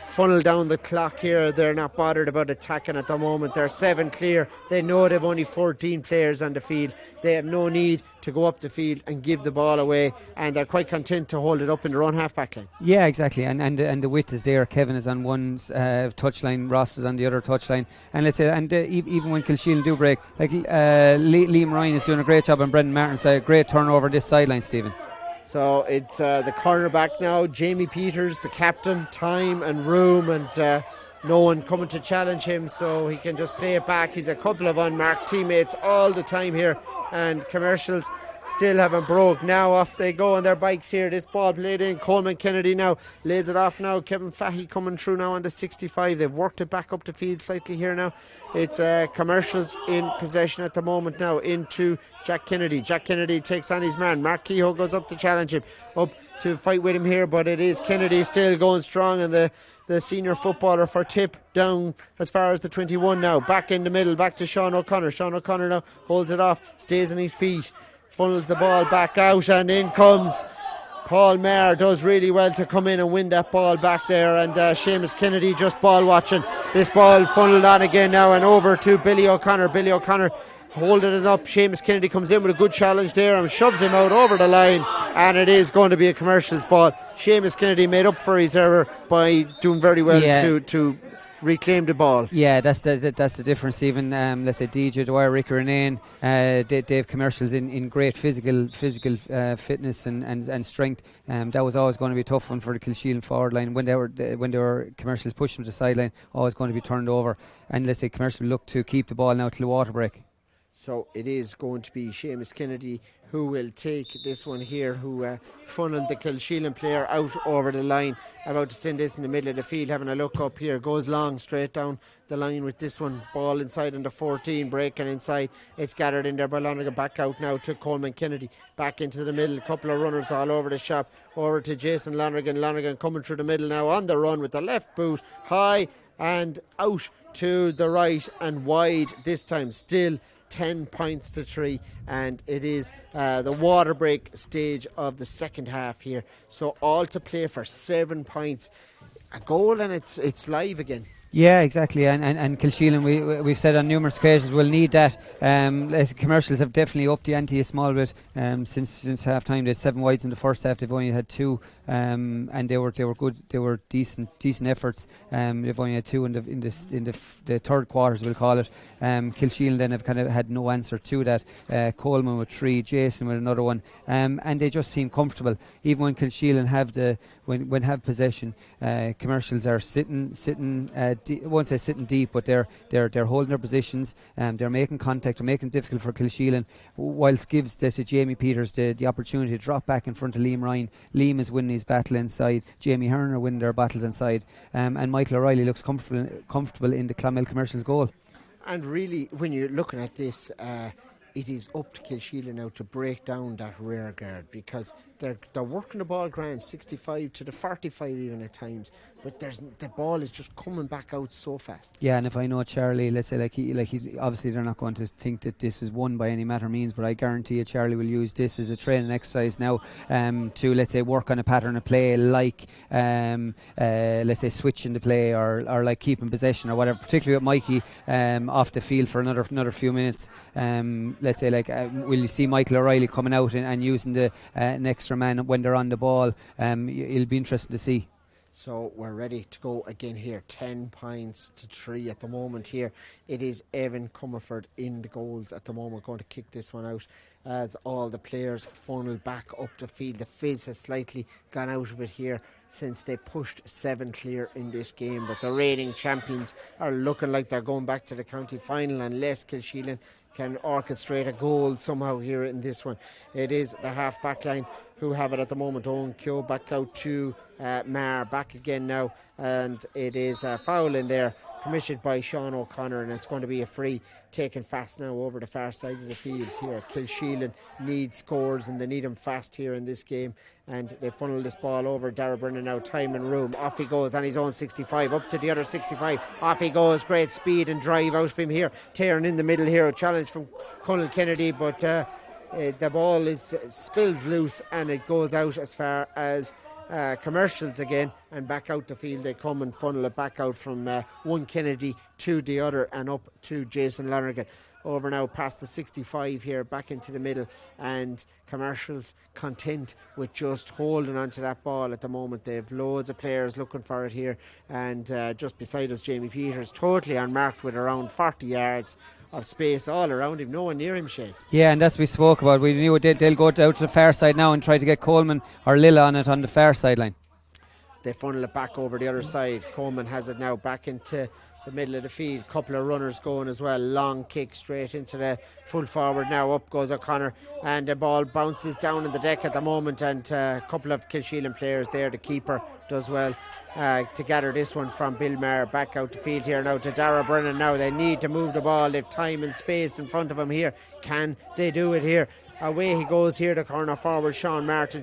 funnel down the clock here. They're not bothered about attacking at the moment. They're 7 clear. They know they've only 14 players on the field. They have no need to go up the field and give the ball away, and they're quite content to hold it up in their own half-back line. Yeah, exactly, and the width is there. Kevin is on one touchline, Ross is on the other touchline, and let's say, and even when Kilsheelan do break, like Liam Ryan is doing a great job on Brendan Martin's side. Great turnover this sideline, Stephen. So it's the cornerback now, Jamie Peters, the captain. Time and room, and no one coming to challenge him, so he can just play it back. He's a couple of unmarked teammates all the time here, and Commercials still haven't broke. Now off they go on their bikes here. This ball played in. Coleman Kennedy now lays it off now. Kevin Fahey coming through now on the 65. They've worked it back up the field slightly here now. It's Commercials in possession at the moment now into Jack Kennedy. Jack Kennedy takes on his man. Mark Kehoe goes up to challenge him, up to fight with him here, but it is Kennedy still going strong, and the senior footballer for Tip down as far as the 21 now. Back in the middle, back to Sean O'Connor. Sean O'Connor now holds it off, stays on his feet, funnels the ball back out, and in comes Paul Maher. Does really well to come in and win that ball back there, and Seamus Kennedy just ball watching. This ball funneled on again now and over to Billy O'Connor. Billy O'Connor holding it up. Seamus Kennedy comes in with a good challenge there and shoves him out over the line, and it is going to be a Commercials ball. Seamus Kennedy made up for his error by doing very well to reclaim the ball. Yeah, that's the difference. Even let's say DJ Dwyer, Rick Renane, they have commercials in great physical fitness and strength. That was always going to be a tough one for the Kilsheelan forward line when they were commercials pushing to the sideline, always going to be turned over. And let's say commercial look to keep the ball now till the water break. So it is going to be Seamus Kennedy who will take this one here, who funneled the Kilsheelan player out over the line, about to send this in the middle of the field, having a look up here, goes long straight down the line with this one, ball inside on the 14, breaking inside, it's gathered in there by Lonergan, back out now to Coleman Kennedy, back into the middle, couple of runners all over the shop, over to Jason Lonergan coming through the middle now on the run with the left boot, high and out to the right and wide this time, still 10 points to 3, and it is the water break stage of the second half here, so all to play for 7 points, a goal and it's live again. Yeah, exactly, and Kilsheelan, we've said on numerous occasions, we'll need that. Commercials have definitely upped the ante a small bit since half time. They had 7 wides in the first half, they've only had 2, and they were good, they were decent efforts. They've only had 2 in the third quarters, we'll call it. Kilsheelan then have kind of had no answer to that. Coleman with 3, Jason with another one, and they just seem comfortable. Even when Kilsheelan have possession, commercials are sitting I won't say sitting deep, but they're holding their positions, they're making contact, they're making it difficult for Kilsheelan, whilst gives this Jamie Peters the opportunity to drop back in front of Liam Ryan. Liam is winning his battle inside, Jamie Hearn are winning their battles inside, and Michael O'Reilly looks comfortable in the Clonmel Commercials goal. And really, when you're looking at this, it is up to Kilsheelan now to break down that rear guard, because they're working the ball grand, 65 to the 45 even at times, but the ball is just coming back out so fast. Yeah, and if I know Charlie, let's say he's obviously, they're not going to think that this is won by any matter means, but I guarantee you Charlie will use this as a training exercise now to, let's say, work on a pattern of play, like let's say switching the play or like keeping possession or whatever, particularly with Mikey off the field for another few minutes. Let's say will you see Michael O'Reilly coming out and using an extra man when they're on the ball? It'll be interesting to see. So we're ready to go again here. 10 points to 3 at the moment here. It is Evan Comerford in the goals at the moment, going to kick this one out as all the players funnel back up the field. The fizz has slightly gone out of it here since they pushed 7 clear in this game, but the reigning champions are looking like they're going back to the county final unless Kilsheelan can orchestrate a goal somehow here in this one. It is the half back line who have it at the moment. Owen Keogh back out to Mar, back again now, and it is a foul in there commissioned by Sean O'Connor, and it's going to be a free taken fast now over the far side of the field here. Kilsheelan needs scores and they need them fast here in this game, and they funnel this ball over. Dara Brennan now, time and room, off he goes on his own 65, up to the other 65, off he goes, great speed and drive out of him here, tearing in the middle here, a challenge from Conal Kennedy, but the ball spills loose and it goes out as far as commercials again, and back out the field they come and funnel it back out from one Kennedy to the other and up to Jason Lonergan. Over now past the 65 here, back into the middle, and commercials content with just holding onto that ball at the moment. They have loads of players looking for it here, and just beside us Jamie Peters, totally unmarked with around 40 yards of space all around him, no one near him, Shane. Yeah, and that's what we spoke about. We knew they'll go out to the far side now and try to get Coleman or Lilla on it on the far sideline. They funnel it back over the other side. Coleman has it now back into the middle of the field, couple of runners going as well, long kick straight into the full forward now, up goes O'Connor, and the ball bounces down in the deck at the moment, and a couple of Kilsheelan players there, the keeper does well to gather this one from Bill Maher. Back out the field here now to Dara Brennan. Now they need to move the ball, they've time and space in front of them here. Can they do it here? Away he goes here, the corner forward, Sean Martin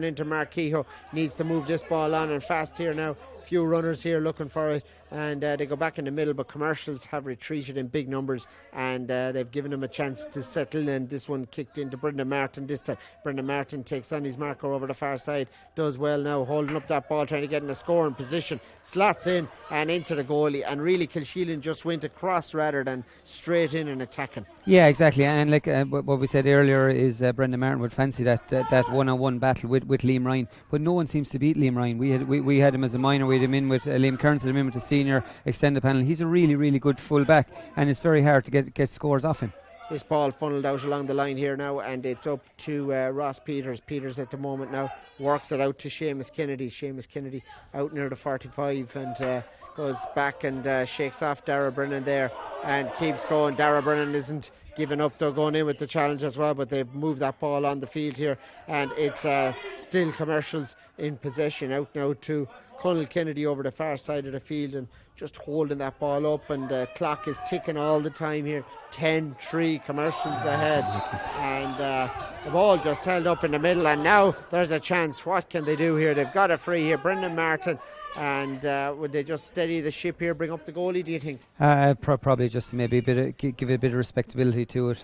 into Mark Kehoe, needs to move this ball on and fast here now. Few runners here looking for it, and they go back in the middle, but commercials have retreated in big numbers, and they've given him a chance to settle, and this one kicked into Brendan Martin this time. Brendan Martin takes on his marker over the far side, does well now, holding up that ball, trying to get in a scoring position, slots in and into the goalie, and really Kilsheelan just went across rather than straight in and attacking. Yeah, exactly, and like what we said earlier is Brendan Martin would fancy that one-on-one battle with Liam Ryan, but no one seems to beat Liam Ryan. We had him as a minor with him in with Liam Kearns, him in with the senior extended panel. He's a really, really good full back, and it's very hard to get scores off him. This ball funneled out along the line here now, and it's up to Ross Peters. Peters at the moment now works it out to Seamus Kennedy. Seamus Kennedy out near the 45 and goes back and shakes off Dara Brennan there and keeps going. Dara Brennan isn't giving up. They're going in with the challenge as well, but they've moved that ball on the field here, and it's still Commercials in possession. Out now to Conal Kennedy over the far side of the field and just holding that ball up, and the clock is ticking all the time here. 10-3 Commercials ahead, and the ball just held up in the middle, and now there's a chance. What can they do here? They've got a free here. Brendan Martin, and would they just steady the ship here, bring up the goalie, do you think? Probably just maybe give it a bit of respectability to it.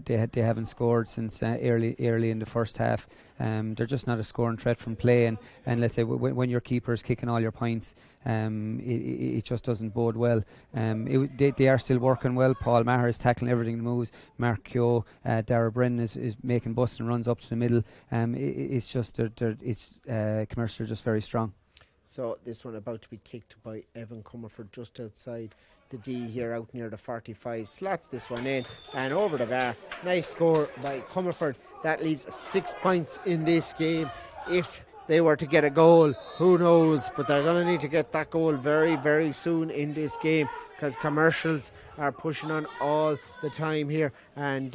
They haven't scored since early in the first half. They're just not a scoring threat from play, and let's say when your keeper is kicking all your points, it just doesn't bode well. They are still working well. Paul Maher is tackling everything that moves. Mark Keogh, Dara Brennan is making busts and runs up to the middle. It's just Commercial are just very strong. So this one about to be kicked by Evan Comerford just outside the D here, out near the 45. Slots this one in and over the bar. Nice score by Comerford. That leaves 6 points in this game. If they were to get a goal, who knows, but they're going to need to get that goal very, very soon in this game, because Commercials are pushing on all the time here, and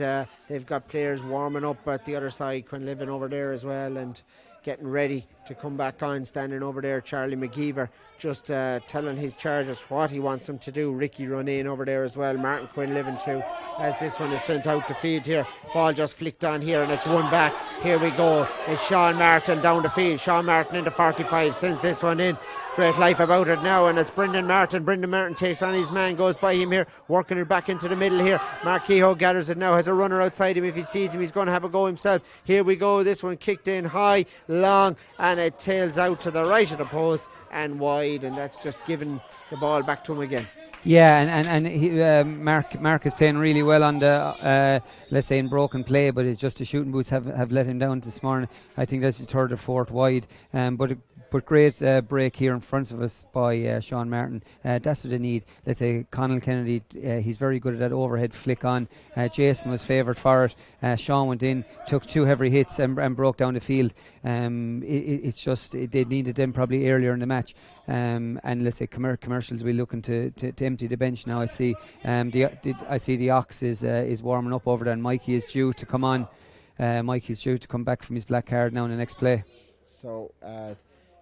they've got players warming up at the other side. Quinlivan over there as well, and getting ready to come back on. Standing over there, Charlie McGeever, just telling his charges what he wants them to do. Ricky Runane over there as well. Martin Quinlivan too, as this one is sent out the field here. Ball just flicked on here, and it's one back. Here we go. It's Sean Martin down the field. Sean Martin in the 45 sends this one in. Great life about it now, and it's Brendan Martin. Brendan Martin takes on his man, goes by him here, working it back into the middle here. Mark Kehoe gathers it now, has a runner outside him. If he sees him, he's going to have a go himself. Here we go. This one kicked in high, long, and it tails out to the right of the post and wide, and that's just giving the ball back to him again. Yeah, and he, Mark is playing really well on the let's say in broken play, but it's just the shooting boots have let him down this morning. I think that's his third or fourth wide, but great break here in front of us by Sean Martin. That's what they need. Let's say Conal Kennedy, he's very good at that overhead flick on. Jason was favoured for it. Sean went in, took 2 heavy hits and broke down the field. It's just they needed them probably earlier in the match. And let's say Commercials will be looking to empty the bench now. I see the Ox is warming up over there, and Mikey is due to come on. Mikey is due to come back from his black card now in the next play. So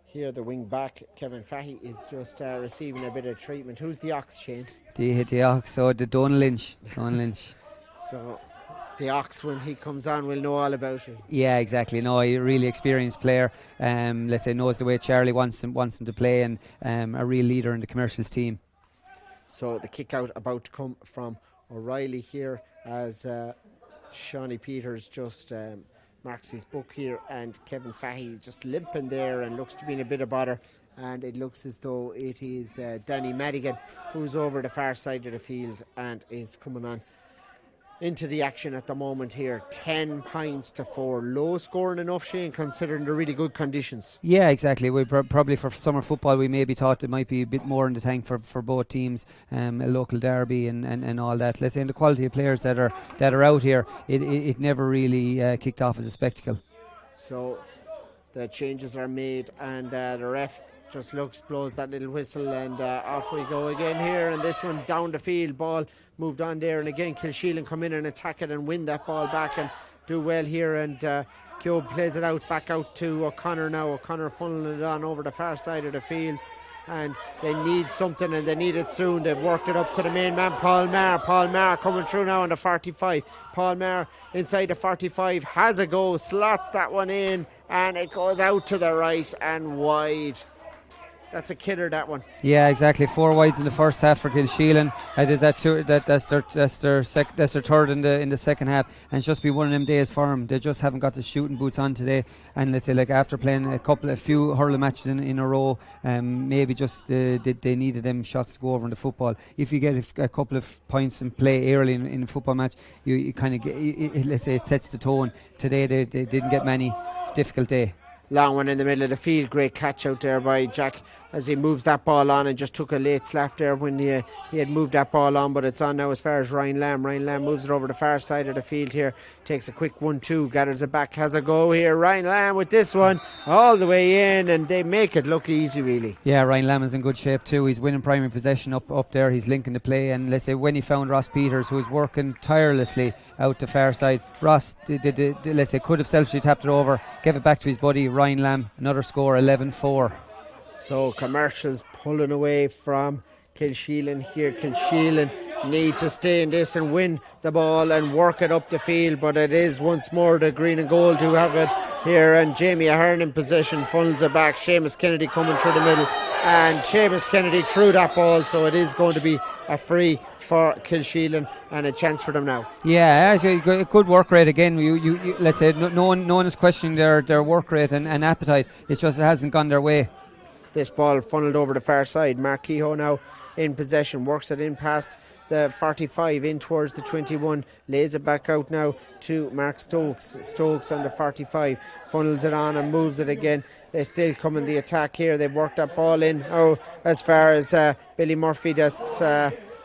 here the wing back Kevin Fahy is just receiving a bit of treatment. Who's the Ox, Shane? The Ox, so the Donal Lynch. So the Ox, when he comes on, we'll know all about it. Yeah, exactly. No, a really experienced player. Let's say knows the way Charlie wants him to play, and a real leader in the Commercials team. So the kick out about to come from O'Reilly here, as Shawnee Peters just marks his book here, and Kevin Fahy just limping there and looks to be in a bit of bother, and it looks as though it is Danny Madigan who's over the far side of the field and is coming on into the action at the moment here. 10 points to 4. Low scoring enough, Shane, considering the really good conditions. Yeah, exactly. We probably for summer football we maybe thought it might be a bit more in the tank for both teams, a local derby and all that. Let's say, and the quality of players that are out here, it never really kicked off as a spectacle. So the changes are made, and the ref just blows that little whistle, and off we go again here. And this one down the field, ball moved on there, and again Kilsheelan come in and attack it and win that ball back and do well here. And Kyob plays it out back out to O'Connor now. O'Connor funneling it on over the far side of the field, and they need something, and they need it soon. They've worked it up to the main man, Paul Maher coming through now on the 45. Paul Maher inside the 45 has a go, slots that one in, and it goes out to the right and wide. That's a killer, that one. Yeah, exactly. 4 wides in the first half for Kilsheelan. That's their third in the second half, and it's just be one of them days for them. They just haven't got the shooting boots on today, and let's say like after playing a few hurling matches in a row, maybe just they needed them shots to go over in the football. If you get a couple of points in play early in a football match, you kind of get let's say it sets the tone. Today they didn't get many. Difficult day. Long one in the middle of the field. Great catch out there by Jack as he moves that ball on, and just took a late slap there when he had moved that ball on, but it's on now as far as Ryan Lamb. Ryan Lamb moves it over the far side of the field here, takes a quick 1-2, gathers it back, has a go here. Ryan Lamb with this one all the way in, and they make it look easy really. Yeah, Ryan Lamb is in good shape too. He's winning primary possession up there. He's linking the play, and let's say when he found Ross Peters, who was working tirelessly out the far side, Ross let's say could have selfishly tapped it over, gave it back to his buddy Ryan Lamb. Another score, 11-4. So Commercials pulling away from Kilsheelan here. Kilsheelan need to stay in this and win the ball and work it up the field, but it is once more the green and gold who have it here, and Jamie Ahern in possession, funnels it back. Seamus Kennedy coming through the middle, and Seamus Kennedy threw that ball, so it is going to be a free for Kilsheelan and a chance for them now. Yeah, actually, good work rate again. You let's say no one is questioning their work rate and appetite. It's just it hasn't gone their way. This ball funneled over the far side. Mark Kehoe now in possession, works it in past the 45 in towards the 21, lays it back out now to Mark Stokes. Stokes on the 45 funnels it on and moves it again. They still come in the attack here. They've worked that ball in as far as Billy Murphy just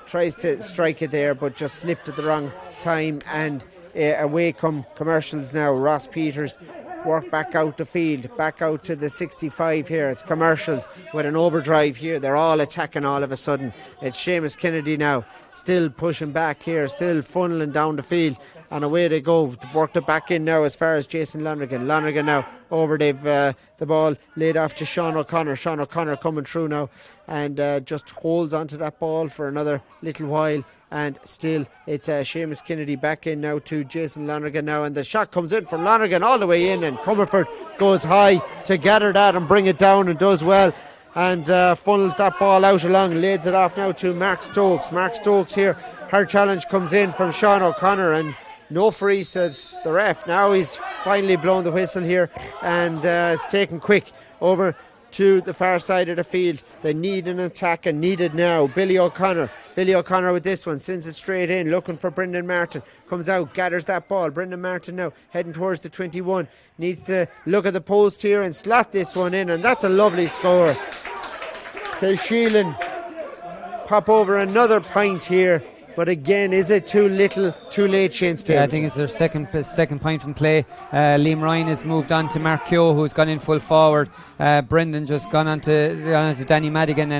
tries to strike it there, but just slipped at the wrong time, and away come Commercials now. Ross Peters work back out the field, back out to the 65 here. It's Commercials with an overdrive here. They're all attacking all of a sudden. It's Seamus Kennedy now, still pushing back here, still funneling down the field, and away they go. Worked it back in now as far as Jason Lonergan. Lonergan now over, they've the ball laid off to Sean O'Connor. Sean O'Connor coming through now, and just holds onto that ball for another little while, and still it's Seamus Kennedy back in now to Jason Lonergan now, and the shot comes in from Lonergan all the way in, and Comerford goes high to gather that and bring it down, and does well, and funnels that ball out along, lays it off now to Mark Stokes. Mark Stokes here, her challenge comes in from Sean O'Connor, and no free, says the ref. Now he's finally blown the whistle here, and it's taken quick over to the far side of the field. They need an attack, and needed now. Billy O'Connor with this one, sends it straight in, looking for Brendan Martin, comes out, gathers that ball. Brendan Martin now heading towards the 21, needs to look at the post here and slot this one in, and that's a lovely score. Kilsheelan pop over another point here, but again, is it too little, too late, Shane Stapleton? Yeah, I think it's their second point from play. Liam Ryan has moved on to Mark Keogh, who's gone in full forward. Brendan just gone on to Danny Madigan,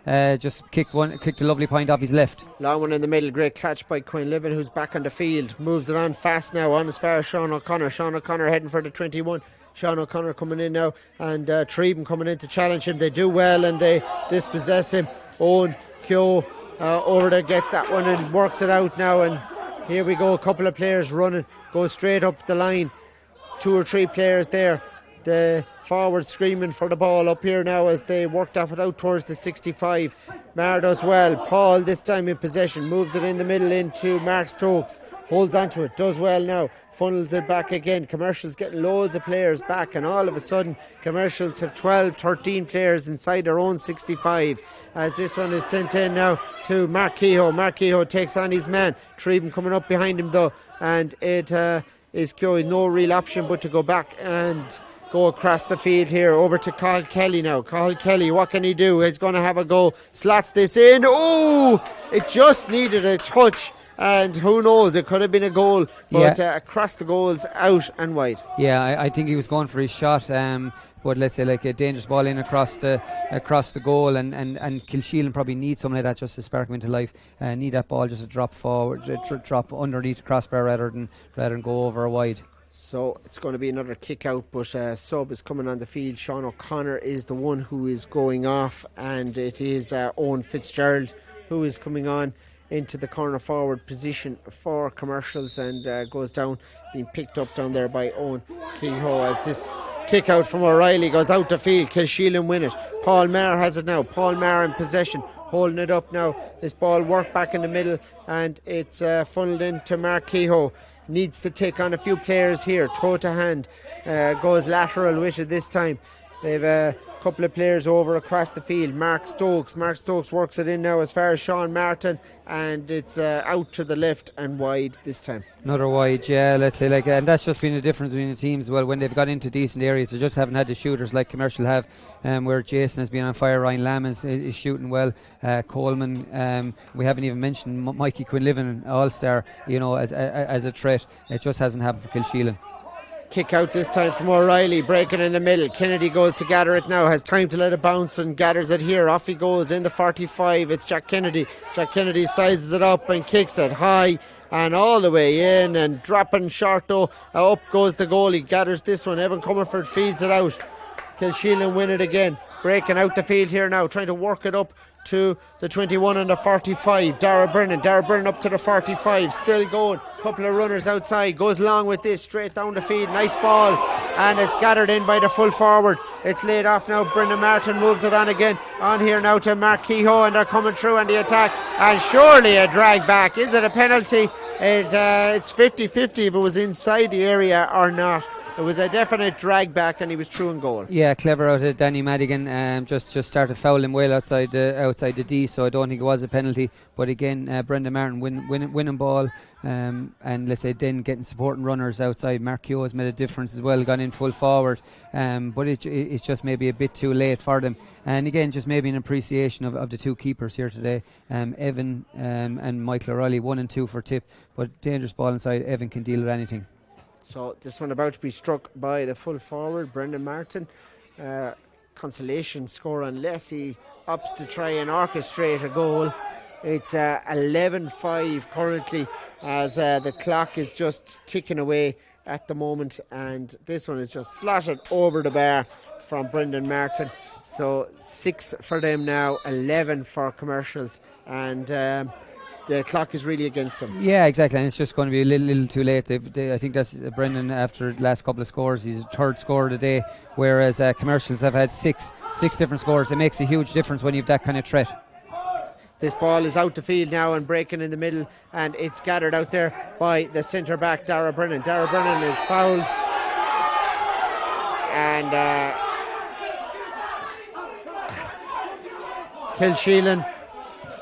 and just kicked a lovely point off his left. Long one in the middle, great catch by Quinn Livin, who's back on the field. Moves it on fast now, on as far as Sean O'Connor. Sean O'Connor heading for the 21. Sean O'Connor coming in now, and Treben coming in to challenge him. They do well, and they dispossess him. Owen Keogh over there gets that one and works it out now, and here we go, a couple of players running, go straight up the line, 2 or 3 players there, the forward screaming for the ball up here now as they work that out towards the 65. Mar does well. Paul this time in possession, moves it in the middle into Mark Stokes, holds onto it, does well now, funnels it back again. Commercials getting loads of players back, and all of a sudden Commercials have 12-13 players inside their own 65 as this one is sent in now to Mark Kehoe. Mark Kehoe takes on his man. Treben coming up behind him though, and it is Kehoe, no real option but to go back and go across the field here over to Cathal Kelly now. Cathal Kelly, what can he do? He's going to have a go, slots this in. Oh, it just needed a touch, and who knows, it could have been a goal, but across the goals, out and wide. Yeah, I think he was going for his shot, but let's say like a dangerous ball in across the goal, and Kilsheelan probably needs something like that just to spark him into life. Need that ball just to drop forward, drop underneath the crossbar rather than go over or wide. So it's going to be another kick out, but sub is coming on the field. Sean O'Connor is the one who is going off, and it is Owen Fitzgerald who is coming on into the corner forward position for Commercials, and goes down, being picked up down there by Owen Kehoe as this kick out from O'Reilly goes out the field. Kilsheelan win it. Paul Maher has it now. Paul Maher in possession, holding it up now. This ball worked back in the middle, and it's funneled into Mark Kehoe. Needs to take on a few players here. Throw to hand, goes lateral with it this time. They've couple of players over across the field. Mark Stokes works it in now as far as Sean Martin, and it's out to the left and wide this time. Another wide, yeah, let's say, and that's just been the difference between the teams. Well, when they've got into decent areas, they just haven't had the shooters like Commercial have, where Jason has been on fire. Ryan Lamb is shooting well. Coleman, we haven't even mentioned Mikey Quinlivan, All-Star, as a threat. It just hasn't happened for Kilsheelan. Kick out this time from O'Reilly, breaking in the middle. Kennedy goes to gather it now, has time to let it bounce and gathers it here. Off he goes in the 45. It's Jack Kennedy. Jack Kennedy sizes it up and kicks it high and all the way in and dropping short though. Up goes the goalie, gathers this one. Evan Comerford feeds it out. Kilsheelan win it again. Breaking out the field here now, trying to work it up to the 21 and the 45. Dara Brennan up to the 45, still going. Couple of runners outside, goes long with this, straight down the field. Nice ball, and it's gathered in by the full forward. It's laid off now. Brendan Martin moves it on again. On here now to Mark Kehoe, and they're coming through on the attack. And surely a drag back. Is it a penalty? It's 50-50 if it was inside the area or not. It was a definite drag back, and he was through in goal. Yeah, clever out of Danny Madigan. Just started fouling well outside the D, so I don't think it was a penalty. But again, Brendan Martin winning ball, and let's say then getting supporting runners outside. Mark Kehoe has made a difference as well, gone in full forward. But it's just maybe a bit too late for them. And again, just maybe an appreciation of the two keepers here today. Evan and Michael O'Reilly, 1 and 2 for tip, but dangerous ball inside. Evan can deal with anything. So this one about to be struck by the full forward, Brendan Martin. Consolation score unless he opts to try and orchestrate a goal. It's 11-5 currently as the clock is just ticking away at the moment, and this one is just slotted over the bar from Brendan Martin. So 6 for them now, 11 for Commercials, and the clock is really against them. Yeah, exactly, and it's just going to be a little too late. I think that's Brendan, after the last couple of scores, he's third scorer of the day, whereas Commercials have had six different scores. It makes a huge difference when you have that kind of threat. This ball is out the field now and breaking in the middle, and it's gathered out there by the centre back, Dara Brennan. Dara Brennan is fouled, and Kilsheelan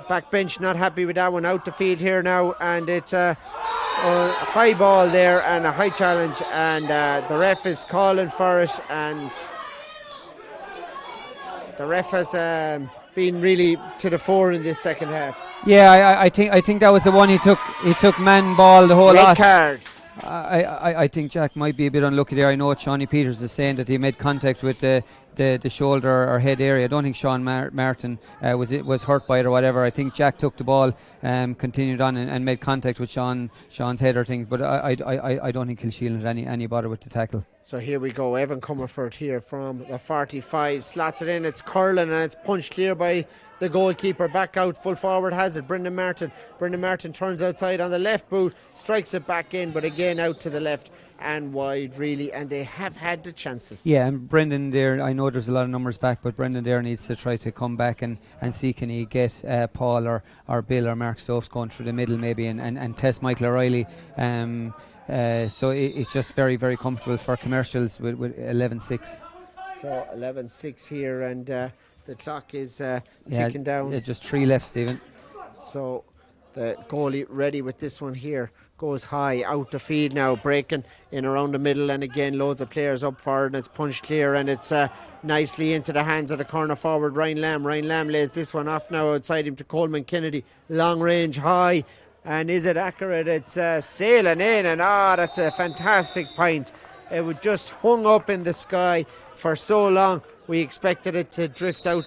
backbench not happy with that one. Out the field here now, and it's a high ball there and a high challenge, and the ref is calling for it, and the ref has been really to the fore in this second half. Yeah, I think that was the one he took man ball the whole lot. Red card. I think Jack might be a bit unlucky there. I know Shawnee Peters is saying that he made contact with the shoulder or head area. I don't think Sean Martin was hurt by it or whatever. I think Jack took the ball, continued on and made contact with Sean's head or thing. But I don't think Kilsheelan had any bother with the tackle. So here we go. Evan Comerford here from the 45 slots it in. It's curling and it's punched clear by the goalkeeper. Back out, full forward has it. Brendan Martin turns outside on the left boot, strikes it back in, but again out to the left and wide really, and they have had the chances. Yeah, and Brendan there, I know there's a lot of numbers back, but Brendan there needs to try to come back and see can he get Paul or Bill or Mark Stokes going through the middle maybe and test Michael O'Reilly. So it's just very, very comfortable for Commercials with 11-6. So 11-6 here, and the clock is ticking down. Just 3 left, Stephen. So the goalie ready with this one here. Goes high out the field now, breaking in around the middle, and again loads of players up for it, and it's punched clear, and it's nicely into the hands of the corner forward Ryan Lamb lays this one off now outside him to Coleman Kennedy, long range high, and is it accurate? It's sailing in, and that's a fantastic point. It was just hung up in the sky for so long. We expected it to drift out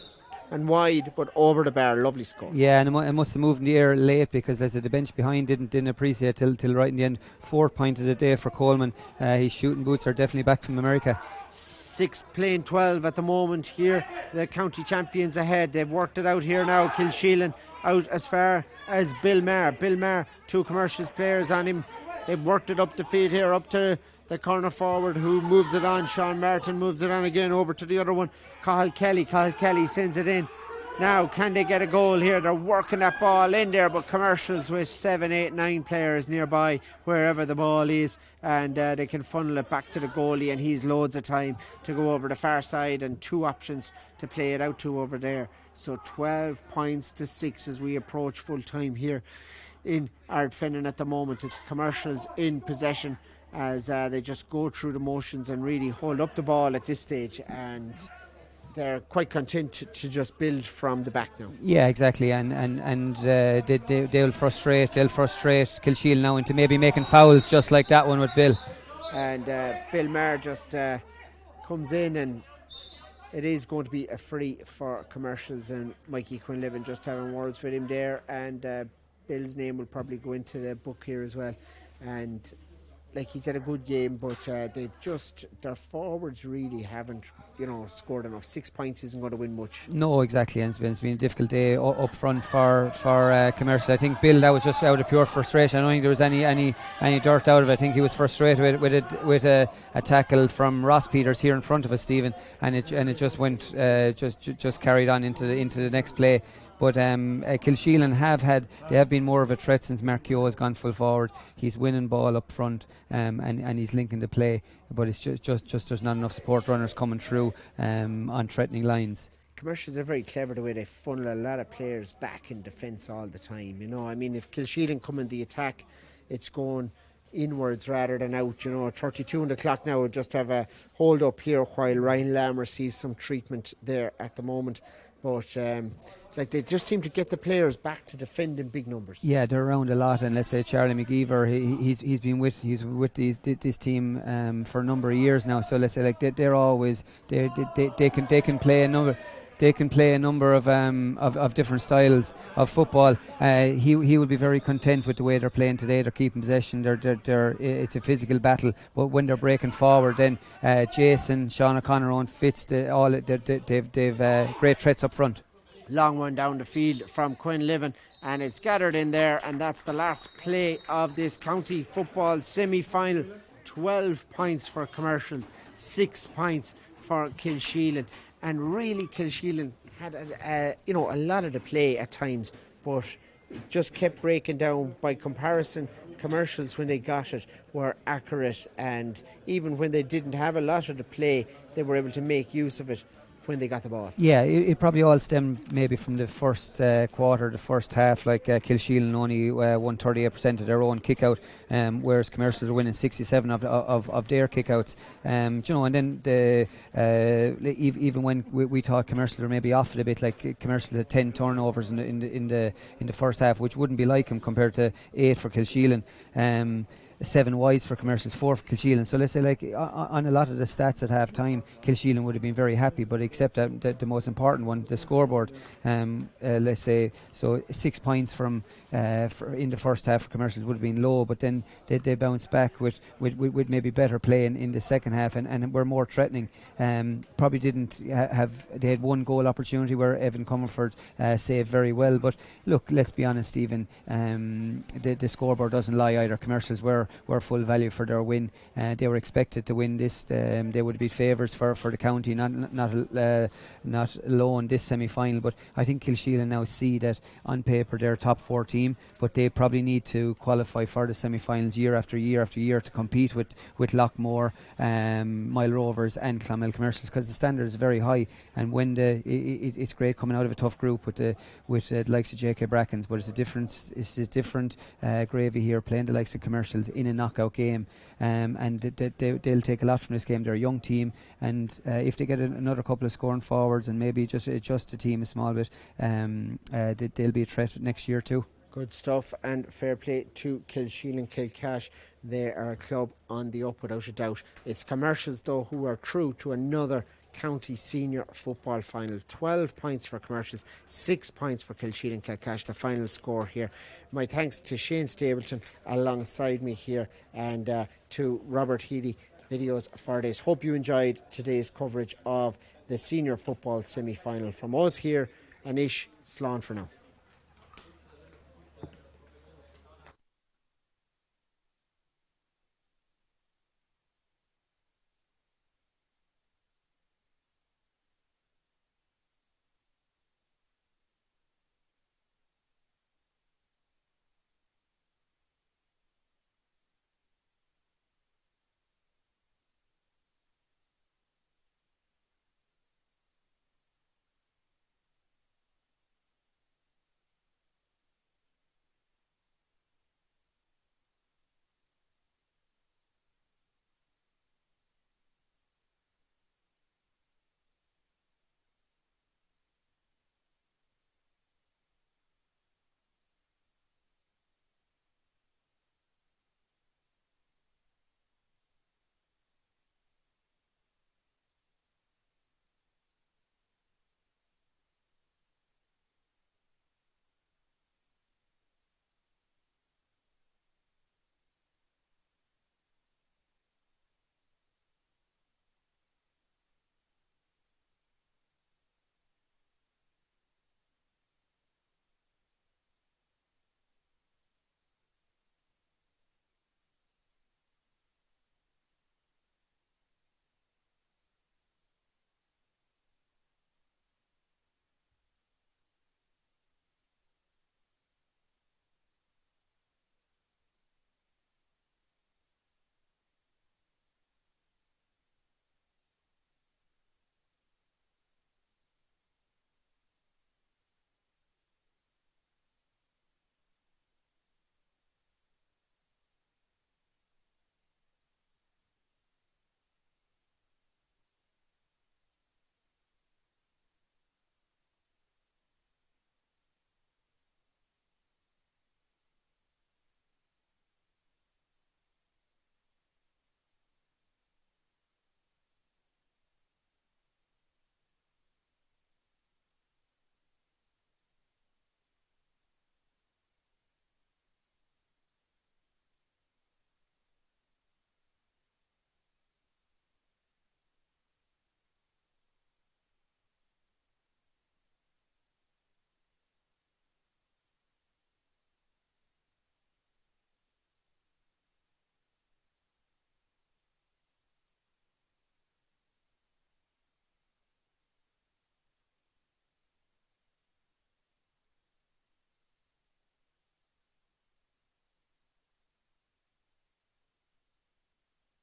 and wide, but over the bar. Lovely score. Yeah, and it must have moved in the air late, because as I said, the bench behind didn't appreciate till right in the end. 4th point of the day for Coleman. His shooting boots are definitely back from America. 6 playing 12 at the moment here. The county champions ahead. They've worked it out here now. Kilsheelan out as far as Bill Maher. 2 Commercials players on him. They've worked it up the field here, up to the corner forward who moves it on. Sean Martin moves it on again over to the other one. Cathal Kelly sends it in. Now, can they get a goal here? They're working that ball in there, but Commercials with 7, 8, 9 players nearby wherever the ball is, and they can funnel it back to the goalie, and he's loads of time to go over the far side and 2 options to play it out to over there. So 12 points to 6 as we approach full time here in Ardfennan at the moment. It's Commercials in possession as they just go through the motions and really hold up the ball at this stage, and they're quite content to just build from the back now. Yeah, exactly, and they'll frustrate Kilsheelan now into maybe making fouls just like that one with Bill. And Bill Maher just comes in, and it is going to be a free for Commercials, and Mikey Quinlivan just having words with him there, and Bill's name will probably go into the book here as well. And like, he's had a good game, but their forwards really haven't, scored enough. 6 points isn't going to win much. No, exactly, and it's been a difficult day up front for Commercial. I think Bill, that was just out of pure frustration. I don't think there was any dirt out of it. I think he was frustrated with a tackle from Ross Peters here in front of us, Stephen, and it just went just carried on into the next play. But Kilsheelan have been more of a threat since Mark Keogh has gone full forward. He's winning ball up front, and he's linking the play. But it's just there's not enough support runners coming through on threatening lines. Commercials are very clever the way they funnel a lot of players back in defence all the time. I mean, if Kilsheelan come in the attack, it's going inwards rather than out. 32 on the clock now. We'll just have a hold up here while Ryan Lamb receives some treatment there at the moment. But they just seem to get the players back to defend in big numbers. Yeah, they're around a lot, and let's say Charlie McGeever, he's been with this team for a number of years now. So let's say they're always they can play a number. They can play a number of different styles of football. He will be very content with the way they're playing today. They're keeping possession. It's a physical battle. But when they're breaking forward, then Jason, Sean O'Connor, Owen Fitz, they've great threats up front. Long one down the field from Quinlivan, and it's gathered in there, and that's the last play of this county football semi-final. 12 points for Commercials, 6 points for Kilsheelan. And really, Kilsheelan had a lot of the play at times, but it just kept breaking down. By comparison, Commercials, when they got it, were accurate, and even when they didn't have a lot of the play, they were able to make use of it when they got the ball. Yeah, it probably all stemmed maybe from the first quarter, the first half. Kilsheelan only won 38% of their own kick-out, whereas Commercials are winning 67 of their kick-outs. And then even when we thought Commercials were maybe off it a bit, like Commercials had 10 turnovers in the first half, which wouldn't be like them compared to 8 for Kilsheelan. 7 wides for Commercials, 4 for Kilsheelan. So let's say, on a lot of the stats at half time, Kilsheelan would have been very happy, but except that the most important one, the scoreboard, let's say, so 6 points from in the first half for Commercials would have been low, but then they bounced back with maybe better play in the second half, and were more threatening. Probably didn't they had one goal opportunity where Evan Comerford saved very well, but look, let's be honest, Stephen, the scoreboard doesn't lie either. Commercials were full value for their win. They were expected to win this. They would be favourites for the county, not alone this semi-final. But I think Kilsheelan now see that on paper they're a top 4 team, but they probably need to qualify for the semi-finals year after year after year to compete with Lockmore, Mile Rovers and Clonmel Commercials, because the standard is very high. And when it's great coming out of a tough group with the likes of JK Brackens, but it's a different gravy here playing the likes of Commercials in a knockout game, and they'll take a lot from this game. They're a young team, and if they get another couple of scoring forwards and maybe just adjust the team a small bit, they'll be a threat next year too. Good stuff, and fair play to Kilsheelan Kilcash. They are a club on the up without a doubt. It's Commercials though who are through to another county senior football final. 12 points for Commercials, 6 points for Kilsheelan Kilcash, the final score here. My thanks to Shane Stapleton alongside me here, and to Robert Healy Videos for this. Hope you enjoyed today's coverage of the senior football semi-final. From us here, Anish, Slán for now.